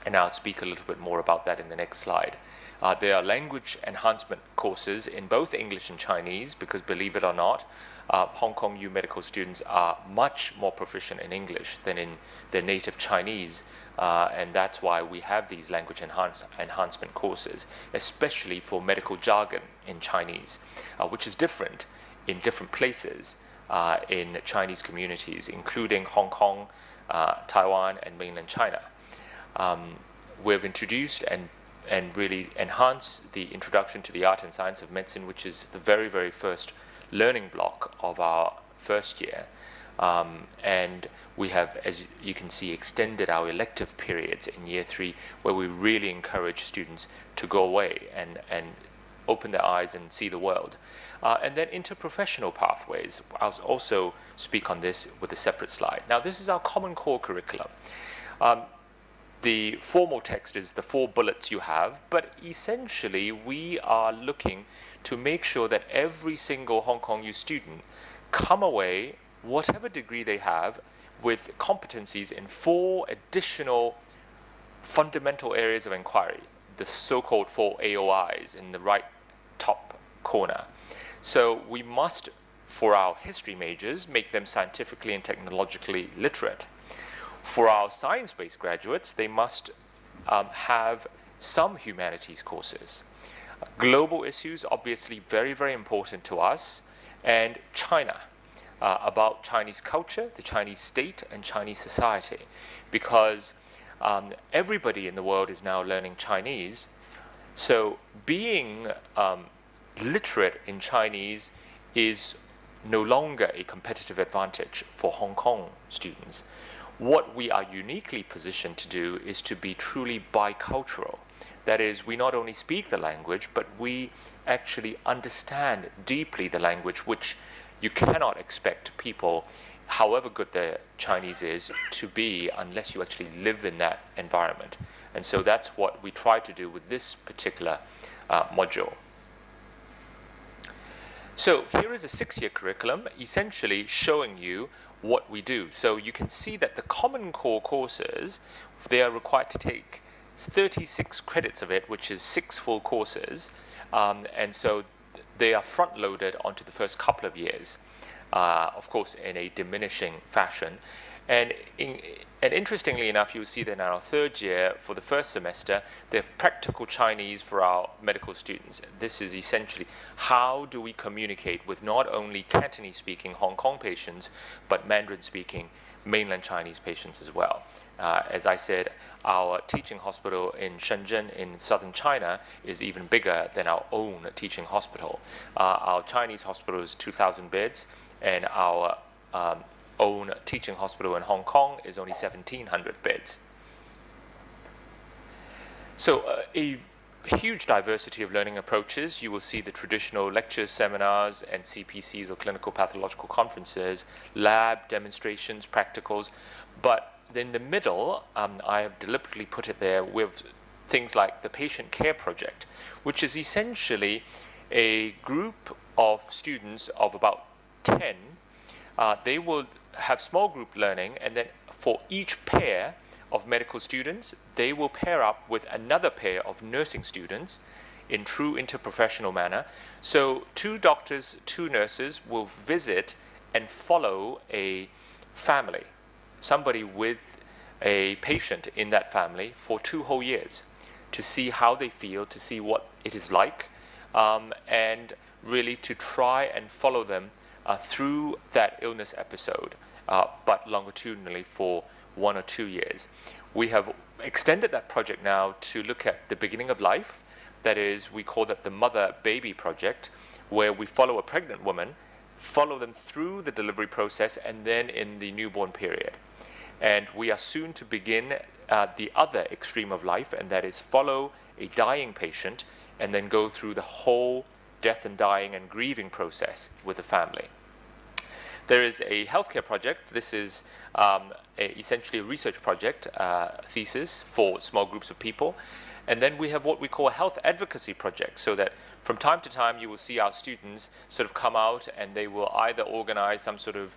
And I'll speak a little bit more about that in the next slide. There are language enhancement courses in both English and Chinese, because believe it or not, Hong Kong U medical students are much more proficient in English than in their native Chinese. And that's why we have these language enhancement courses, especially for medical jargon in Chinese, which is different in different places in Chinese communities, including Hong Kong, Taiwan, and mainland China. We've introduced and really enhanced the introduction to the art and science of medicine, which is the very, very first learning block of our first year. And we have, as you can see, extended our elective periods in year 3, where we really encourage students to go away and open their eyes and see the world. And then interprofessional pathways. I'll also speak on this with a separate slide. Now, this is our common core curriculum. The formal text is the 4 bullets you have, but essentially we are looking to make sure that every single Hong Kong U student come away, whatever degree they have, with competencies in 4 additional fundamental areas of inquiry, the so-called 4 AOIs in the right top corner. So we must, for our history majors, make them scientifically and technologically literate. For our science-based graduates, they must have some humanities courses. Global issues, obviously very, very important to us, and China, about Chinese culture, the Chinese state, and Chinese society, because everybody in the world is now learning Chinese. So being literate in Chinese is no longer a competitive advantage for Hong Kong students. What we are uniquely positioned to do is to be truly bicultural. That is, we not only speak the language, but we actually understand deeply the language, which you cannot expect people, however good their Chinese is, to be unless you actually live in that environment. And so that's what we try to do with this particular module. So here is a 6-year curriculum, essentially showing you what we do. So you can see that the common core courses, they are required to take 36 credits of it, which is 6 full courses. And so they are front-loaded onto the first couple of years, of course, in a diminishing fashion. And interestingly enough, you'll see that in our 3rd year, for the first semester, they have practical Chinese for our medical students. This is essentially how do we communicate with not only Cantonese-speaking Hong Kong patients, but Mandarin-speaking mainland Chinese patients as well. As I said, our teaching hospital in Shenzhen in southern China is even bigger than our own teaching hospital. Our Chinese hospital is 2,000 beds, and our own teaching hospital in Hong Kong is only 1,700 beds. So a huge diversity of learning approaches. You will see the traditional lectures, seminars, and CPCs or clinical pathological conferences, lab demonstrations, practicals. But in the middle, I have deliberately put it there with things like the Patient Care Project, which is essentially a group of students of about 10. They will have small group learning, and then for each pair of medical students, they will pair up with another pair of nursing students in true interprofessional manner. So 2 doctors, 2 nurses will visit and follow a family, somebody with a patient in that family for 2 whole years to see how they feel, to see what it is like, and really to try and follow them through that illness episode, but longitudinally for 1 or 2 years. We have extended that project now to look at the beginning of life. That is, we call that the mother-baby project, where we follow a pregnant woman, follow them through the delivery process, and then in the newborn period. And we are soon to begin the other extreme of life, and that is follow a dying patient and then go through the whole death and dying and grieving process with the family. There is a healthcare project. This is essentially a research project, thesis for small groups of people. And then we have what we call a health advocacy project, so that from time to time you will see our students sort of come out and they will either organize some sort of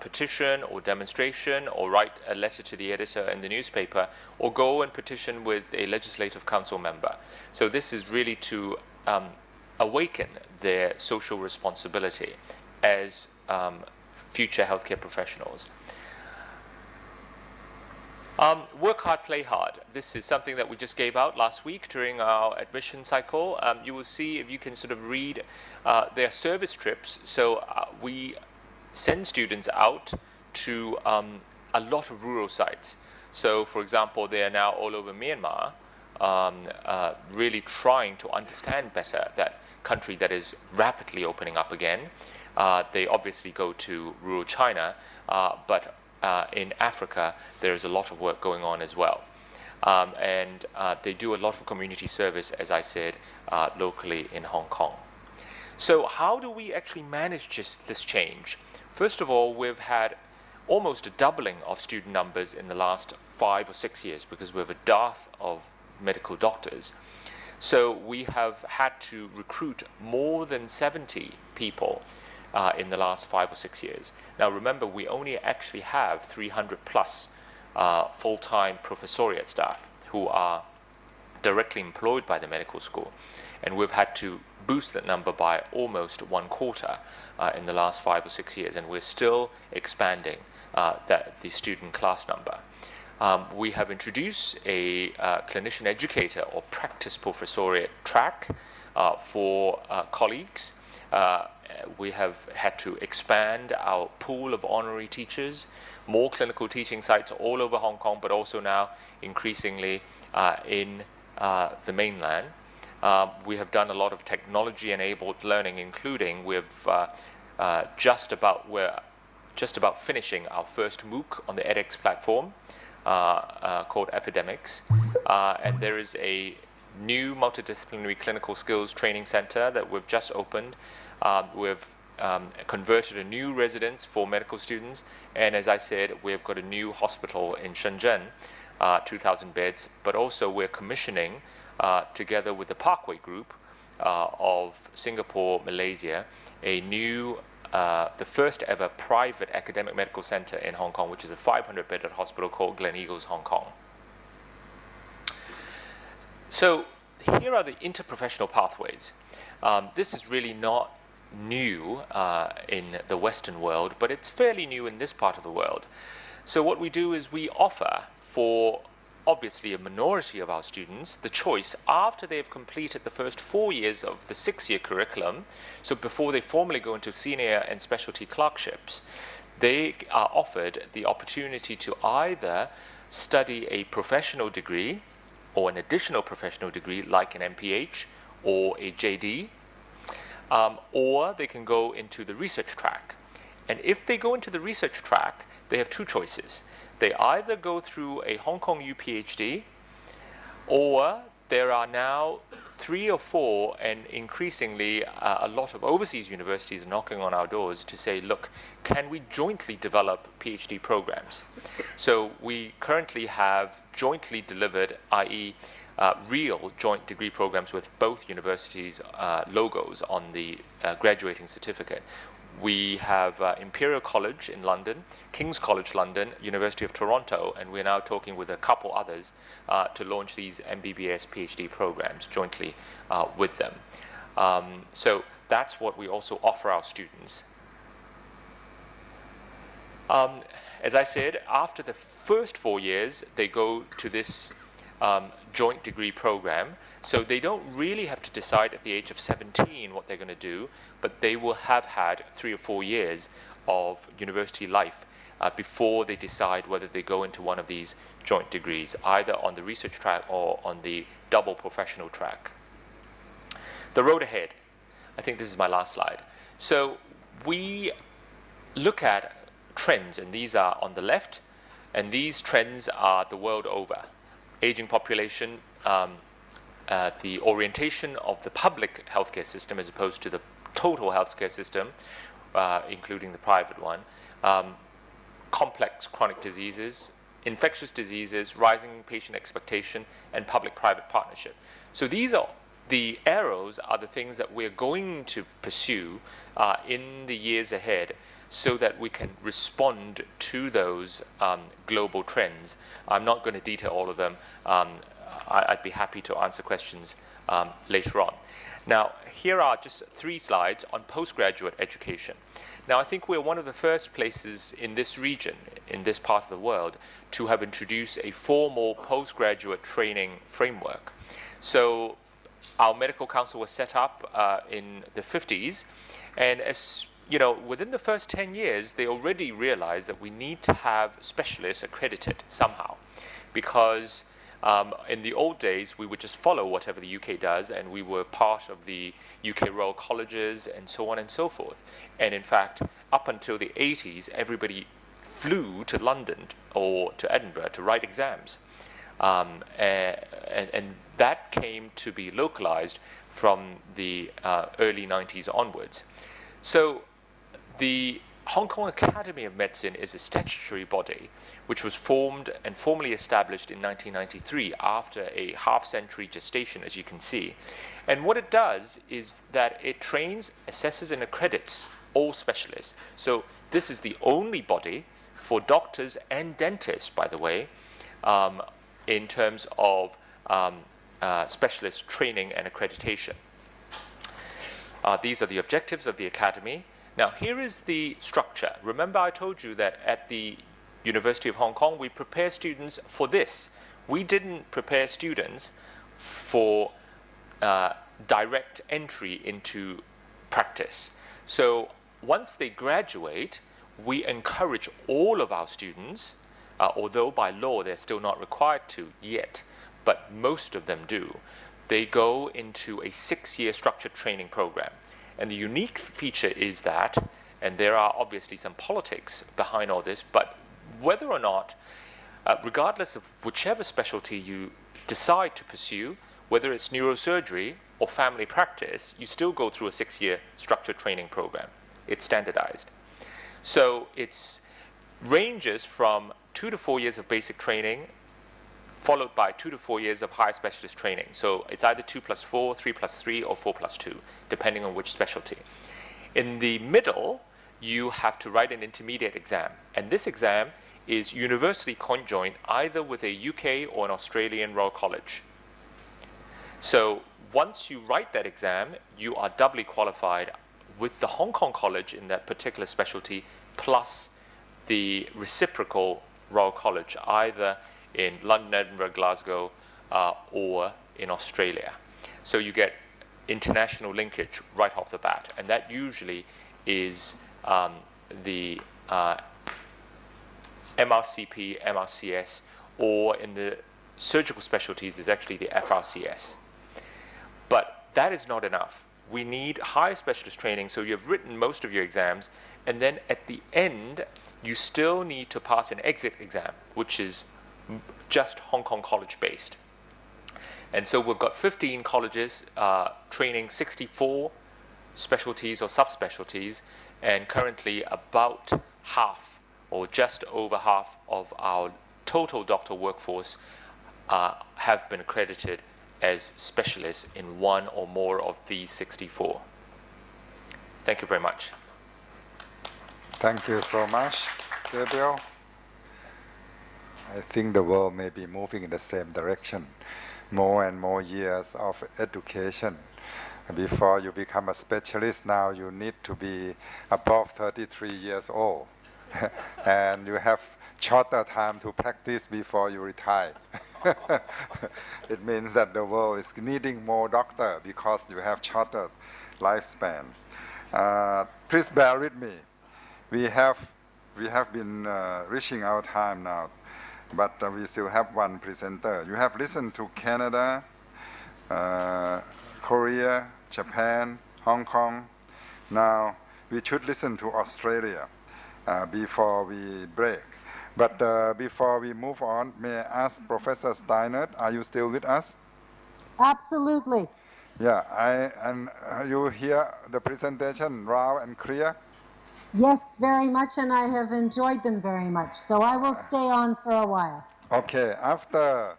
petition or demonstration, or write a letter to the editor in the newspaper, or go and petition with a legislative council member. So this is really to awaken their social responsibility as future healthcare professionals. Work hard, play hard. This is something that we just gave out last week during our admission cycle. You will see, if you can sort of read their service trips. So we send students out to a lot of rural sites. So for example, they are now all over Myanmar, really trying to understand better that country that is rapidly opening up again. They obviously go to rural China, but in Africa, there is a lot of work going on as well. And they do a lot of community service, as I said, locally in Hong Kong. So how do we actually manage just this change? First of all, we've had almost a doubling of student numbers in the last 5 or 6 years, because we have a dearth of medical doctors. So we have had to recruit more than 70 people in the last 5 or 6 years. Now remember, we only actually have 300 plus full-time professoriate staff who are directly employed by the medical school. And we've had to boost that number by almost 1/4 in the last 5 or 6 years. And we're still expanding the student class number. We have introduced a clinician educator or practice professoriate track for colleagues. We have had to expand our pool of honorary teachers, more clinical teaching sites all over Hong Kong, but also now increasingly in the mainland. We have done a lot of technology-enabled learning, including we're just about finishing our first MOOC on the edX platform called Epidemics, and there is a new multidisciplinary clinical skills training center that we've just opened. We've converted a new residence for medical students, and as I said, we've got a new hospital in Shenzhen, 2,000 beds, but also we're commissioning, together with the Parkway Group of Singapore, Malaysia, a new, the first ever private academic medical center in Hong Kong, which is a 500-bedded hospital called Gleneagles Hong Kong. So here are the interprofessional pathways. This is really not new in the Western world, but it's fairly new in this part of the world. So what we do is we offer for obviously a minority of our students the choice, after they've completed the first 4 years of the 6-year curriculum, so before they formally go into senior and specialty clerkships, they are offered the opportunity to either study a professional degree or an additional professional degree like an MPH or a JD, or they can go into the research track. And if they go into the research track, they have two choices. They either go through a Hong Kong U PhD, or there are now 3 or 4, and increasingly a lot of overseas universities knocking on our doors to say, look, can we jointly develop PhD programs? So we currently have jointly delivered, i.e. Real joint degree programs with both universities' logos on the graduating certificate. We have Imperial College in London, King's College London, University of Toronto, and we're now talking with a couple others to launch these MBBS PhD programs jointly with them. So that's what we also offer our students. As I said, after the first 4 years, they go to this joint degree program. So they don't really have to decide at the age of 17 what they're going to do, but they will have had 3 or 4 years of university life before they decide whether they go into one of these joint degrees, either on the research track or on the double professional track. The road ahead. I think this is my last slide. So we look at trends, and these are on the left, and these trends are the world over. Aging population, the orientation of the public healthcare system as opposed to the total healthcare system, including the private one, complex chronic diseases, infectious diseases, rising patient expectation, and public-private partnership. So these are the arrows are the things that we're going to pursue in the years ahead so that we can respond to those global trends. I'm not going to detail all of them. I'd be happy to answer questions later on. Now, here are just 3 slides on postgraduate education. Now, I think we're one of the first places in this region, in this part of the world, to have introduced a formal postgraduate training framework. So our medical council was set up in the 50s, and as you know, within the first 10 years, they already realized that we need to have specialists accredited somehow, because in the old days, we would just follow whatever the UK does, and we were part of the UK Royal Colleges and so on and so forth. And in fact, up until the 80s, everybody flew to London or to Edinburgh to write exams. And that came to be localized from the early 90s onwards. So the Hong Kong Academy of Medicine is a statutory body which was formed and formally established in 1993 after a half-century gestation, as you can see. And what it does is that it trains, assesses, and accredits all specialists. So this is the only body for doctors and dentists, by the way, in terms of specialist training and accreditation. These are the objectives of the Academy. Now, here is the structure. Remember, I told you that at the University of Hong Kong, we prepare students for this. We didn't prepare students for direct entry into practice. So once they graduate, we encourage all of our students, although by law they're still not required to yet, but most of them do. They go into a 6-year structured training program. And the unique feature is that, and there are obviously some politics behind all this, but whether or not, regardless of whichever specialty you decide to pursue, whether it's neurosurgery or family practice, you still go through a 6-year structured training program. It's standardized. So it ranges from 2 to 4 years of basic training, followed by 2 to 4 years of higher specialist training. So it's either 2 plus 4, 3 plus 3, or 4 plus 2, depending on which specialty. In the middle, you have to write an intermediate exam. And this exam is university conjoined either with a UK or an Australian Royal College. So once you write that exam, you are doubly qualified with the Hong Kong College in that particular specialty, plus the reciprocal Royal College, either in London, Edinburgh, Glasgow, or in Australia. So you get international linkage right off the bat, and that usually is the MRCP, MRCS, or in the surgical specialties is actually the FRCS. But that is not enough. we need higher specialist training, so you've written most of your exams, and then at the end, you still need to pass an exit exam, which is just Hong Kong college based. And so we've got 15 colleges training 64 specialties or subspecialties, and currently about half or just over half of our total doctor workforce have been accredited as specialists in one or more of these 64. Thank you very much. Thank you so much, Gabriel. I think the world may be moving in the same direction. More and more years of education. Before you become a specialist, now you need to be above 33 years old. And you have shorter time to practice before you retire. It means that the world is needing more doctors because you have shorter lifespan. Please bear with me. We have been reaching our time now, but we still have one presenter. You have listened to Canada, Korea, Japan, Hong Kong. Now we should listen to Australia before we break. But before we move on, may I ask Professor Steinert, are you still with us? Absolutely. Yeah, and you hear the presentation loud and clear? Yes, very much, and I have enjoyed them very much. So I will stay on for a while. Okay, after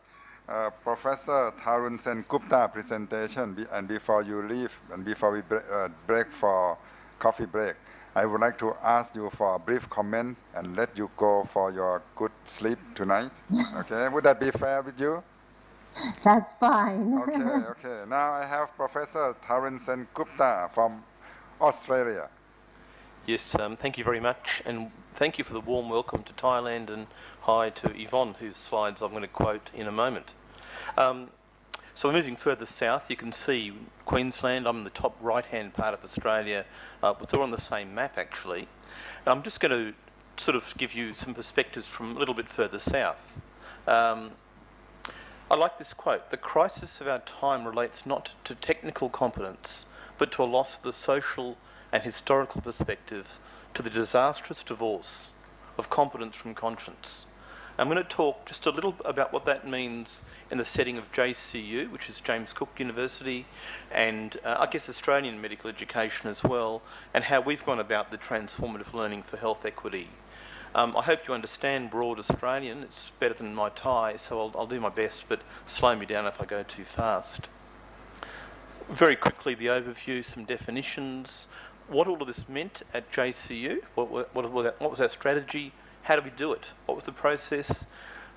Professor Tarun Sen Gupta presentation, and before you leave, and before we break for coffee break, I would like to ask you for a brief comment and let you go for your good sleep tonight. Okay, would that be fair with you? That's fine. Okay. Now I have Professor Tarun Sen Gupta from Australia. Yes, thank you very much, and thank you for the warm welcome to Thailand, and hi to Yvonne, whose slides I'm going to quote in a moment. So we're moving further south. You can see Queensland. I'm in the top right-hand part of Australia. It's all on the same map, actually. And I'm just going to sort of give you some perspectives from a little bit further south. I like this quote: "The crisis of our time relates not to technical competence, but to a loss of the social and historical perspective, to the disastrous divorce of competence from conscience." I'm going to talk just a little about what that means in the setting of JCU, which is James Cook University, and I guess Australian medical education as well, and how we've gone about the transformative learning for health equity. I hope you understand broad Australian. It's better than my Thai, so I'll do my best, but slow me down if I go too fast. Very quickly, the overview, some definitions, what all of this meant at JCU, what was our strategy, how do we do it, what was the process,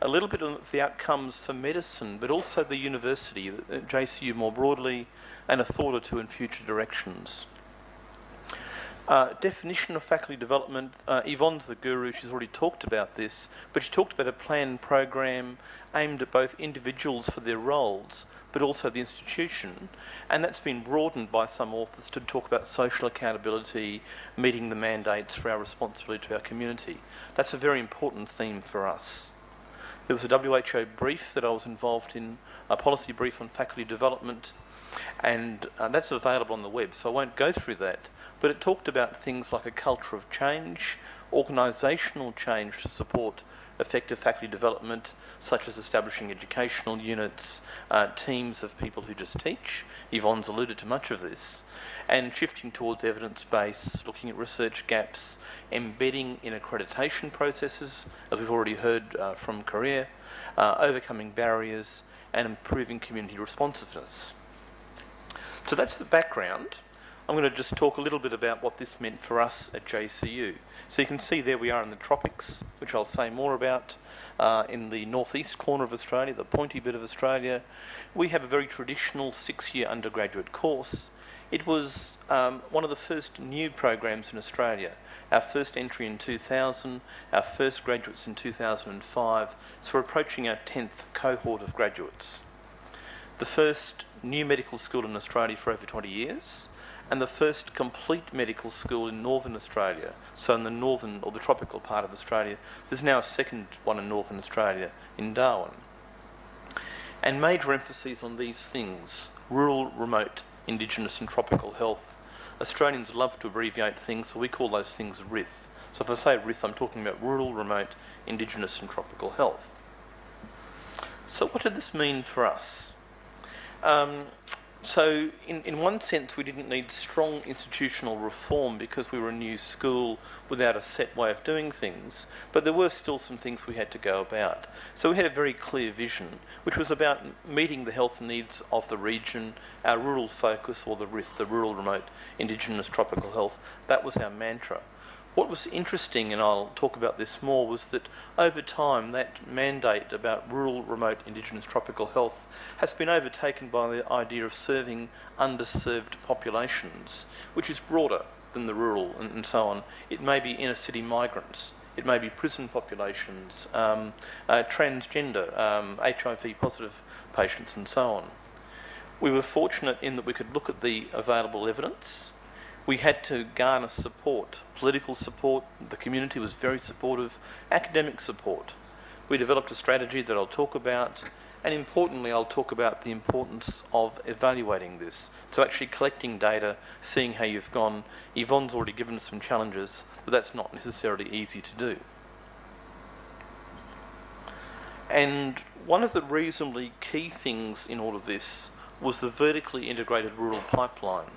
a little bit of the outcomes for medicine, but also the university, JCU more broadly, and a thought or two in future directions. Definition of faculty development, Yvonne's the guru, she's already talked about this, but she talked about a planned program aimed at both individuals for their roles, but also the institution, and that's been broadened by some authors to talk about social accountability, meeting the mandates for our responsibility to our community. That's a very important theme for us. There was a WHO brief that I was involved in, a policy brief on faculty development, and that's available on the web, so I won't go through that, but it talked about things like a culture of change, organisational change to support effective faculty development, such as establishing educational units, teams of people who just teach. Yvonne's alluded to much of this. And shifting towards evidence-based, looking at research gaps, embedding in accreditation processes, as we've already heard from Korea, overcoming barriers, and improving community responsiveness. So that's the background. I'm going to just talk a little bit about what this meant for us at JCU. So you can see there we are in the tropics, which I'll say more about, in the northeast corner of Australia, the pointy bit of Australia. We have a very traditional 6-year undergraduate course. It was one of the first new programs in Australia. Our first entry in 2000, our first graduates in 2005, so we're approaching our 10th cohort of graduates. The first new medical school in Australia for over 20 years, and the first complete medical school in Northern Australia, so in the northern or the tropical part of Australia. There's now a second one in Northern Australia, in Darwin. And major emphases on these things: rural, remote, Indigenous and Tropical Health. Australians love to abbreviate things, so we call those things RITH. So if I say RITH, I'm talking about Rural, Remote, Indigenous and Tropical Health. So what did this mean for us? So in one sense, we didn't need strong institutional reform because we were a new school without a set way of doing things, but there were still some things we had to go about. So we had a very clear vision, which was about meeting the health needs of the region, our rural focus, or the RITH, the Rural, Remote, Indigenous, Tropical Health. That was our mantra. What was interesting, and I'll talk about this more, was that over time that mandate about rural, remote, Indigenous, tropical health has been overtaken by the idea of serving underserved populations, which is broader than the rural and so on. It may be inner city migrants, it may be prison populations, transgender, HIV positive patients and so on. We were fortunate in that we could look at the available evidence. We had to garner support, political support. The community was very supportive, academic support. We developed a strategy that I'll talk about, and importantly, I'll talk about the importance of evaluating this. So actually collecting data, seeing how you've gone. Yvonne's already given us some challenges, but that's not necessarily easy to do. And one of the reasonably key things in all of this was the vertically integrated rural pipeline.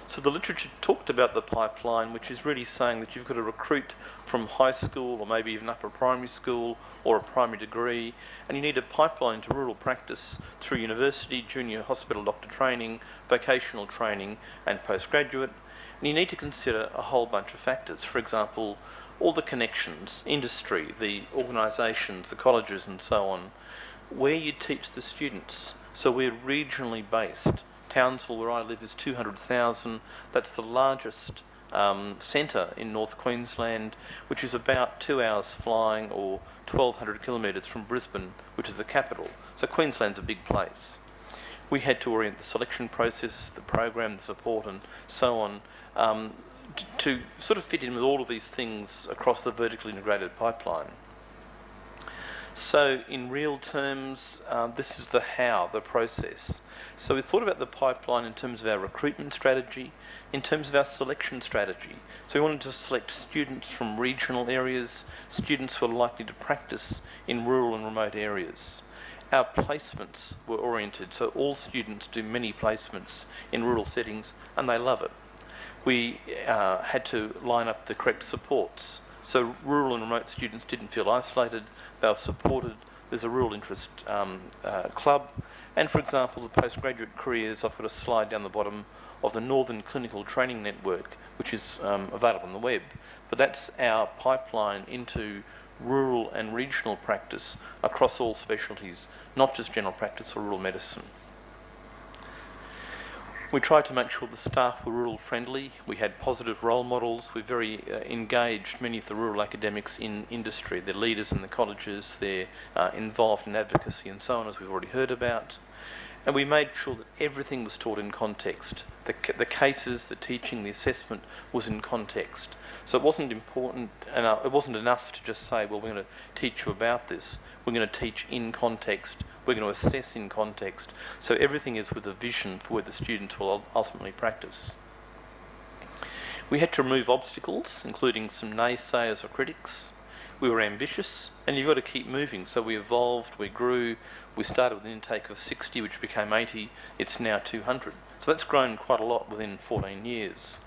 So the literature talked about the pipeline, which is really saying that you've got to recruit from high school or maybe even upper primary school or a primary degree, and you need a pipeline to rural practice through university, junior hospital doctor training, vocational training and postgraduate. And you need to consider a whole bunch of factors. For example, all the connections, industry, the organisations, the colleges and so on, where you teach the students. So we're regionally based. Townsville, where I live, is 200,000. That's the largest centre in North Queensland, which is about 2 hours flying or 1,200 kilometres from Brisbane, which is the capital. So Queensland's a big place. We had to orient the selection process, the program, the support and so on, to sort of fit in with all of these things across the vertically integrated pipeline. So in real terms, this is the how, the process. So we thought about the pipeline in terms of our recruitment strategy, in terms of our selection strategy. So we wanted to select students from regional areas, students who are likely to practice in rural and remote areas. Our placements were oriented, so all students do many placements in rural settings and they love it. We had to line up the correct supports. So rural and remote students didn't feel isolated, they were supported. There's a rural interest club. And for example, the postgraduate careers, I've got a slide down the bottom of the Northern Clinical Training Network, which is available on the web. But that's our pipeline into rural and regional practice across all specialties, not just general practice or rural medicine. We tried to make sure the staff were rural friendly. We had positive role models. We very engaged many of the rural academics in industry. They're leaders in the colleges, they're involved in advocacy and so on, as we've already heard about. And we made sure that everything was taught in context. The cases, the teaching, the assessment was in context. So it wasn't important, and it wasn't enough to just say, well, we're going to teach you about this. We're going to teach in context. We're going to assess in context. So everything is with a vision for where the students will ultimately practice. We had to remove obstacles, including some naysayers or critics. We were ambitious, and you've got to keep moving. So we evolved, we grew. We started with an intake of 60, which became 80. It's now 200. So that's grown quite a lot within 14 years.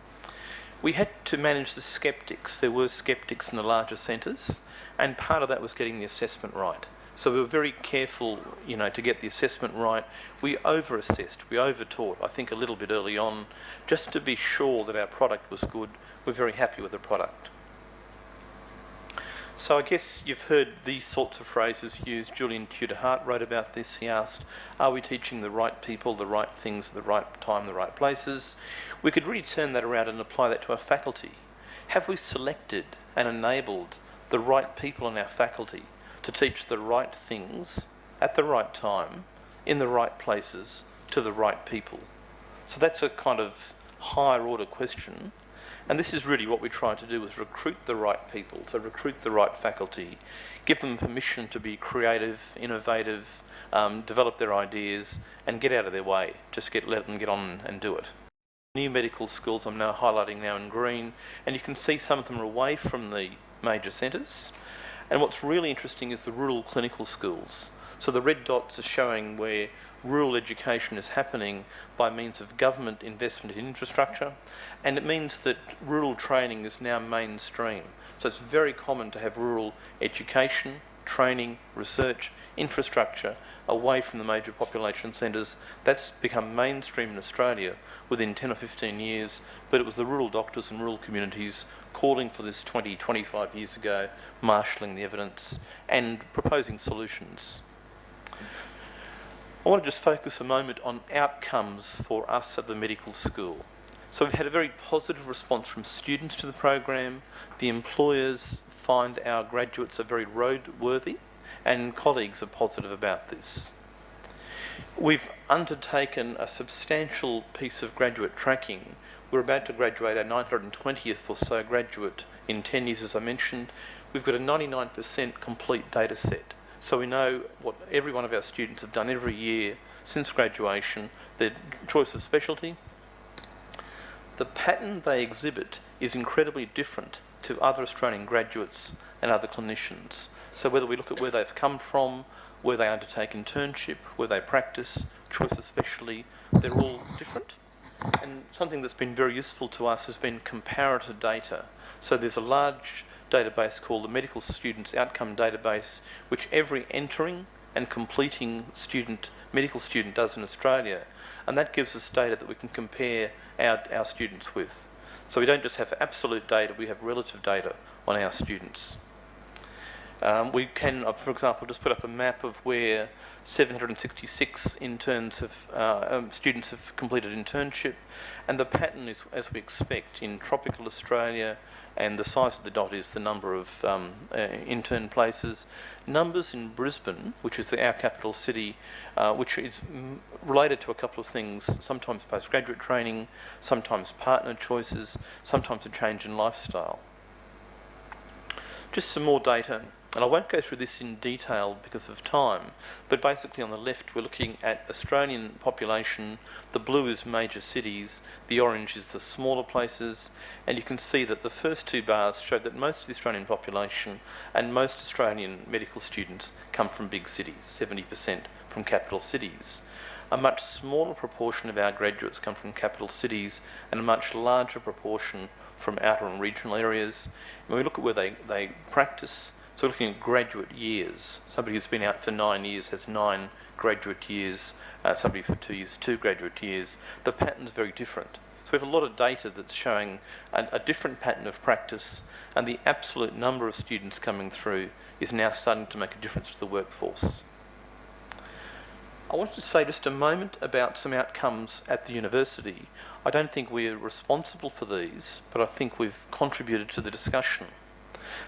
We had to manage the sceptics. There were sceptics in the larger centres, and part of that was getting the assessment right. So we were very careful, to get the assessment right. We over-assessed, we over-taught, I think a little bit early on, just to be sure that our product was good. We're very happy with the product. So I guess you've heard these sorts of phrases used. Julian Tudor-Hart wrote about this. He asked, are we teaching the right people, the right things, at the right time, the right places? We could really turn that around and apply that to our faculty. Have we selected and enabled the right people in our faculty to teach the right things at the right time, in the right places, to the right people? So that's a kind of higher order question. And this is really what we try to do, is recruit the right people, to recruit the right faculty, give them permission to be creative, innovative, develop their ideas and get out of their way. Just let them get on and do it. New medical schools I'm now highlighting now in green, and you can see some of them are away from the major centres. And what's really interesting is the rural clinical schools. So the red dots are showing where rural education is happening by means of government investment in infrastructure, and it means that rural training is now mainstream. So it's very common to have rural education, training, research, infrastructure away from the major population centres. That's become mainstream in Australia within 10 or 15 years, but it was the rural doctors and rural communities calling for this 20, 25 years ago, marshalling the evidence and proposing solutions. I want to just focus a moment on outcomes for us at the medical school. So we've had a very positive response from students to the program. The employers find our graduates are very roadworthy, and colleagues are positive about this. We've undertaken a substantial piece of graduate tracking. We're about to graduate our 920th or so graduate in 10 years, as I mentioned. We've got a 99% complete data set. So we know what every one of our students have done every year since graduation, their choice of specialty. The pattern they exhibit is incredibly different to other Australian graduates and other clinicians. So whether we look at where they've come from, where they undertake internship, where they practice, choice of specialty, they're all different. And something that's been very useful to us has been comparator data. So there's a large database called the Medical Students Outcome Database, which every entering and completing medical student does in Australia. And that gives us data that we can compare our students with. So we don't just have absolute data, we have relative data on our students. We can, for example, just put up a map of where 766 students have completed internship, and the pattern is, as we expect, in tropical Australia, and the size of the dot is the number of intern places. Numbers in Brisbane, which is our capital city, which is related to a couple of things, sometimes postgraduate training, sometimes partner choices, sometimes a change in lifestyle. Just some more data, and I won't go through this in detail because of time, but basically on the left we're looking at Australian population. The blue is major cities, the orange is the smaller places, and you can see that the first two bars show that most of the Australian population and most Australian medical students come from big cities, 70% from capital cities. A much smaller proportion of our graduates come from capital cities and a much larger proportion from outer and regional areas. When we look at where they practice, so we're looking at graduate years. Somebody who's been out for 9 years has 9 graduate years. Somebody for 2 years, 2 graduate years. The pattern's very different. So we have a lot of data that's showing a different pattern of practice, and the absolute number of students coming through is now starting to make a difference to the workforce. I wanted to say just a moment about some outcomes at the university. I don't think we're responsible for these, but I think we've contributed to the discussion.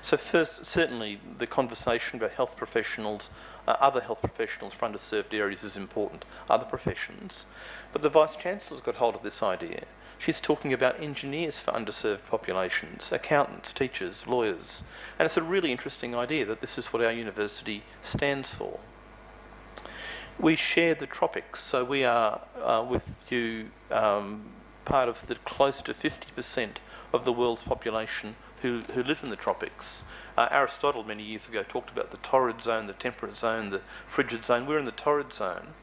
So first, certainly the conversation about health professionals, other health professionals for underserved areas is important, other professions. But the Vice-Chancellor's got hold of this idea. She's talking about engineers for underserved populations, accountants, teachers, lawyers. And it's a really interesting idea that this is what our university stands for. We share the tropics, so we are with you part of the close to 50% of the world's population who live in the tropics. Aristotle many years ago talked about the torrid zone, the temperate zone, the frigid zone. We're in the torrid zone,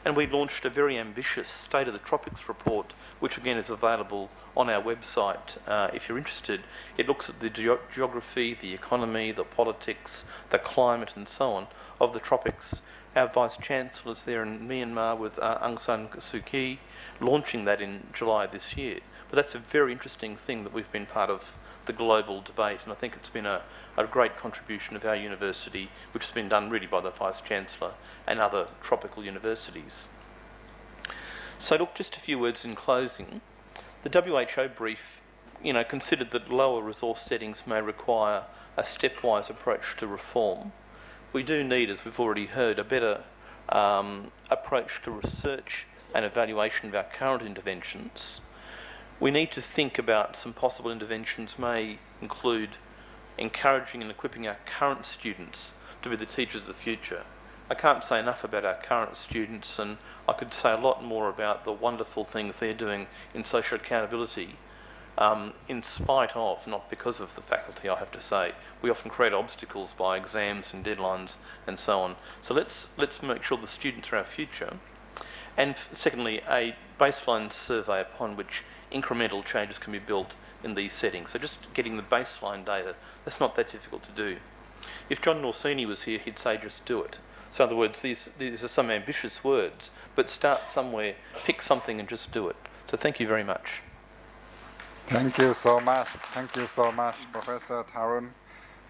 and we launched a very ambitious State of the Tropics report, which again is available on our website if you're interested. It looks at the geography, the economy, the politics, the climate and so on of the tropics. Our Vice-Chancellor's there in Myanmar with Aung San Suu Kyi, launching that in July this year. But that's a very interesting thing that we've been part of the global debate, and I think it's been a great contribution of our university, which has been done really by the Vice-Chancellor and other tropical universities. So look, just a few words in closing. The WHO brief, considered that lower resource settings may require a stepwise approach to reform. We do need, as we've already heard, a better approach to research and evaluation of our current interventions. We need to think about some possible interventions may include encouraging and equipping our current students to be the teachers of the future. I can't say enough about our current students, and I could say a lot more about the wonderful things they're doing in social accountability, in spite of, not because of the faculty, I have to say. We often create obstacles by exams and deadlines and so on. So let's make sure the students are our future. And secondly, a baseline survey upon which incremental changes can be built in these settings. So just getting the baseline data, that's not that difficult to do. If John Norsini was here, he'd say just do it. So in other words, these are some ambitious words, but start somewhere, pick something and just do it. So thank you very much. Thank you so much. Thank you so much, Professor Tarun.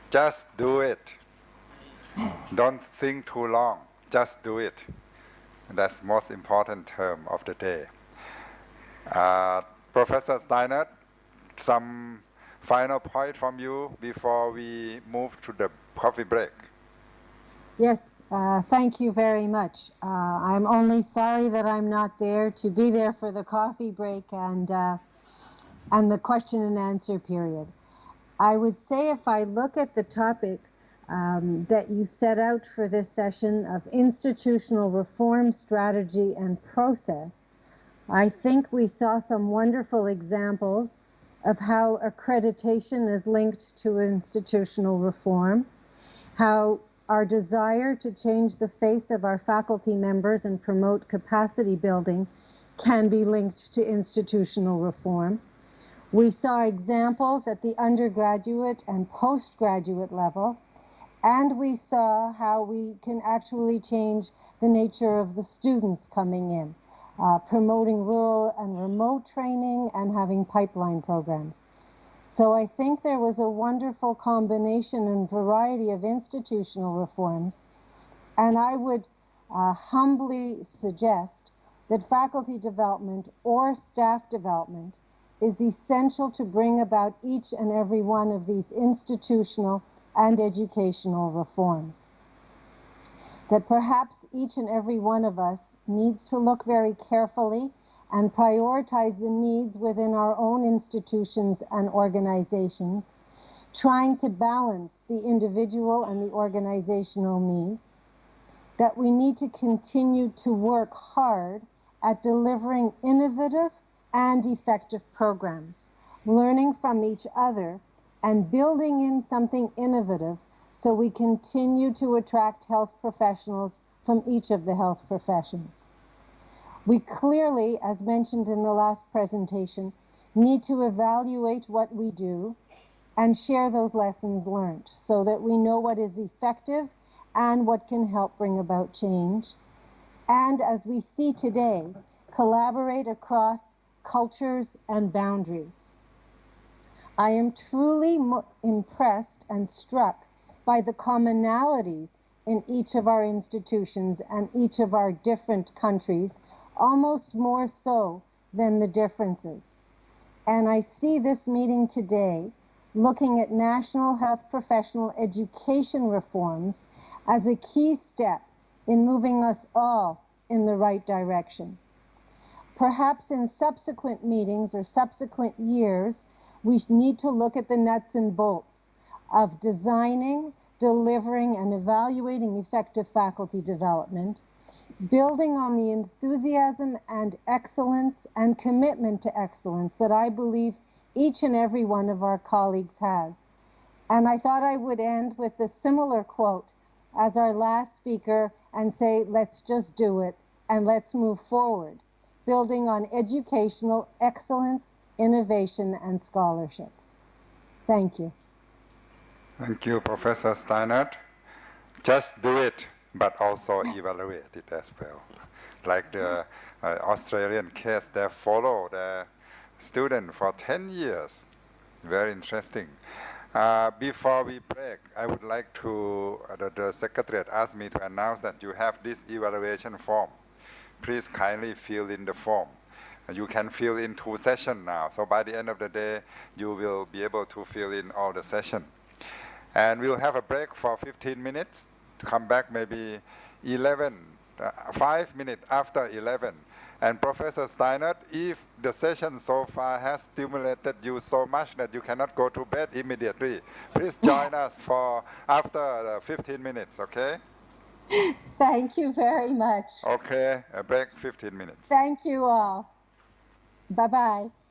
Just do it. Don't think too long. Just do it. That's the most important term of the day. Professor Steiner, some final point from you before we move to the coffee break. Yes, thank you very much. I'm only sorry that I'm not there to be there for the coffee break and the question and answer period. I would say if I look at the topic that you set out for this session of institutional reform strategy and process, I think we saw some wonderful examples of how accreditation is linked to institutional reform, how our desire to change the face of our faculty members and promote capacity building can be linked to institutional reform. We saw examples at the undergraduate and postgraduate level, and we saw how we can actually change the nature of the students coming in, promoting rural and remote training and having pipeline programs. So I think there was a wonderful combination and variety of institutional reforms, and I would humbly suggest that faculty development or staff development is essential to bring about each and every one of these institutional and educational reforms. That perhaps each and every one of us needs to look very carefully and prioritize the needs within our own institutions and organizations, trying to balance the individual and the organizational needs, that we need to continue to work hard at delivering innovative and effective programs, learning from each other and building in something innovative so we continue to attract health professionals from each of the health professions. We clearly, as mentioned in the last presentation, need to evaluate what we do and share those lessons learned so that we know what is effective and what can help bring about change. And as we see today, collaborate across cultures and boundaries. I am truly impressed and struck by the commonalities in each of our institutions and each of our different countries, almost more so than the differences. And I see this meeting today looking at national health professional education reforms as a key step in moving us all in the right direction. Perhaps in subsequent meetings or subsequent years, we need to look at the nuts and bolts of designing, delivering, and evaluating effective faculty development, building on the enthusiasm and excellence and commitment to excellence that I believe each and every one of our colleagues has. And I thought I would end with a similar quote as our last speaker and say, let's just do it and let's move forward, building on educational excellence, innovation, and scholarship. Thank you. Thank you, Professor Steiner. Just do it, but also evaluate it as well. Like the Australian case, they follow the student for 10 years. Very interesting. Before we break, I would like to, the Secretariat asked me to announce that you have this evaluation form. Please kindly fill in the form. You can fill in 2 sessions now. So by the end of the day, you will be able to fill in all the sessions. And we'll have a break for 15 minutes. To come back maybe 5 minutes after 11. And Professor Steiner, if the session so far has stimulated you so much that you cannot go to bed immediately, please join us for after 15 minutes, okay? Thank you very much. Okay, a break 15 minutes. Thank you all. Bye-bye.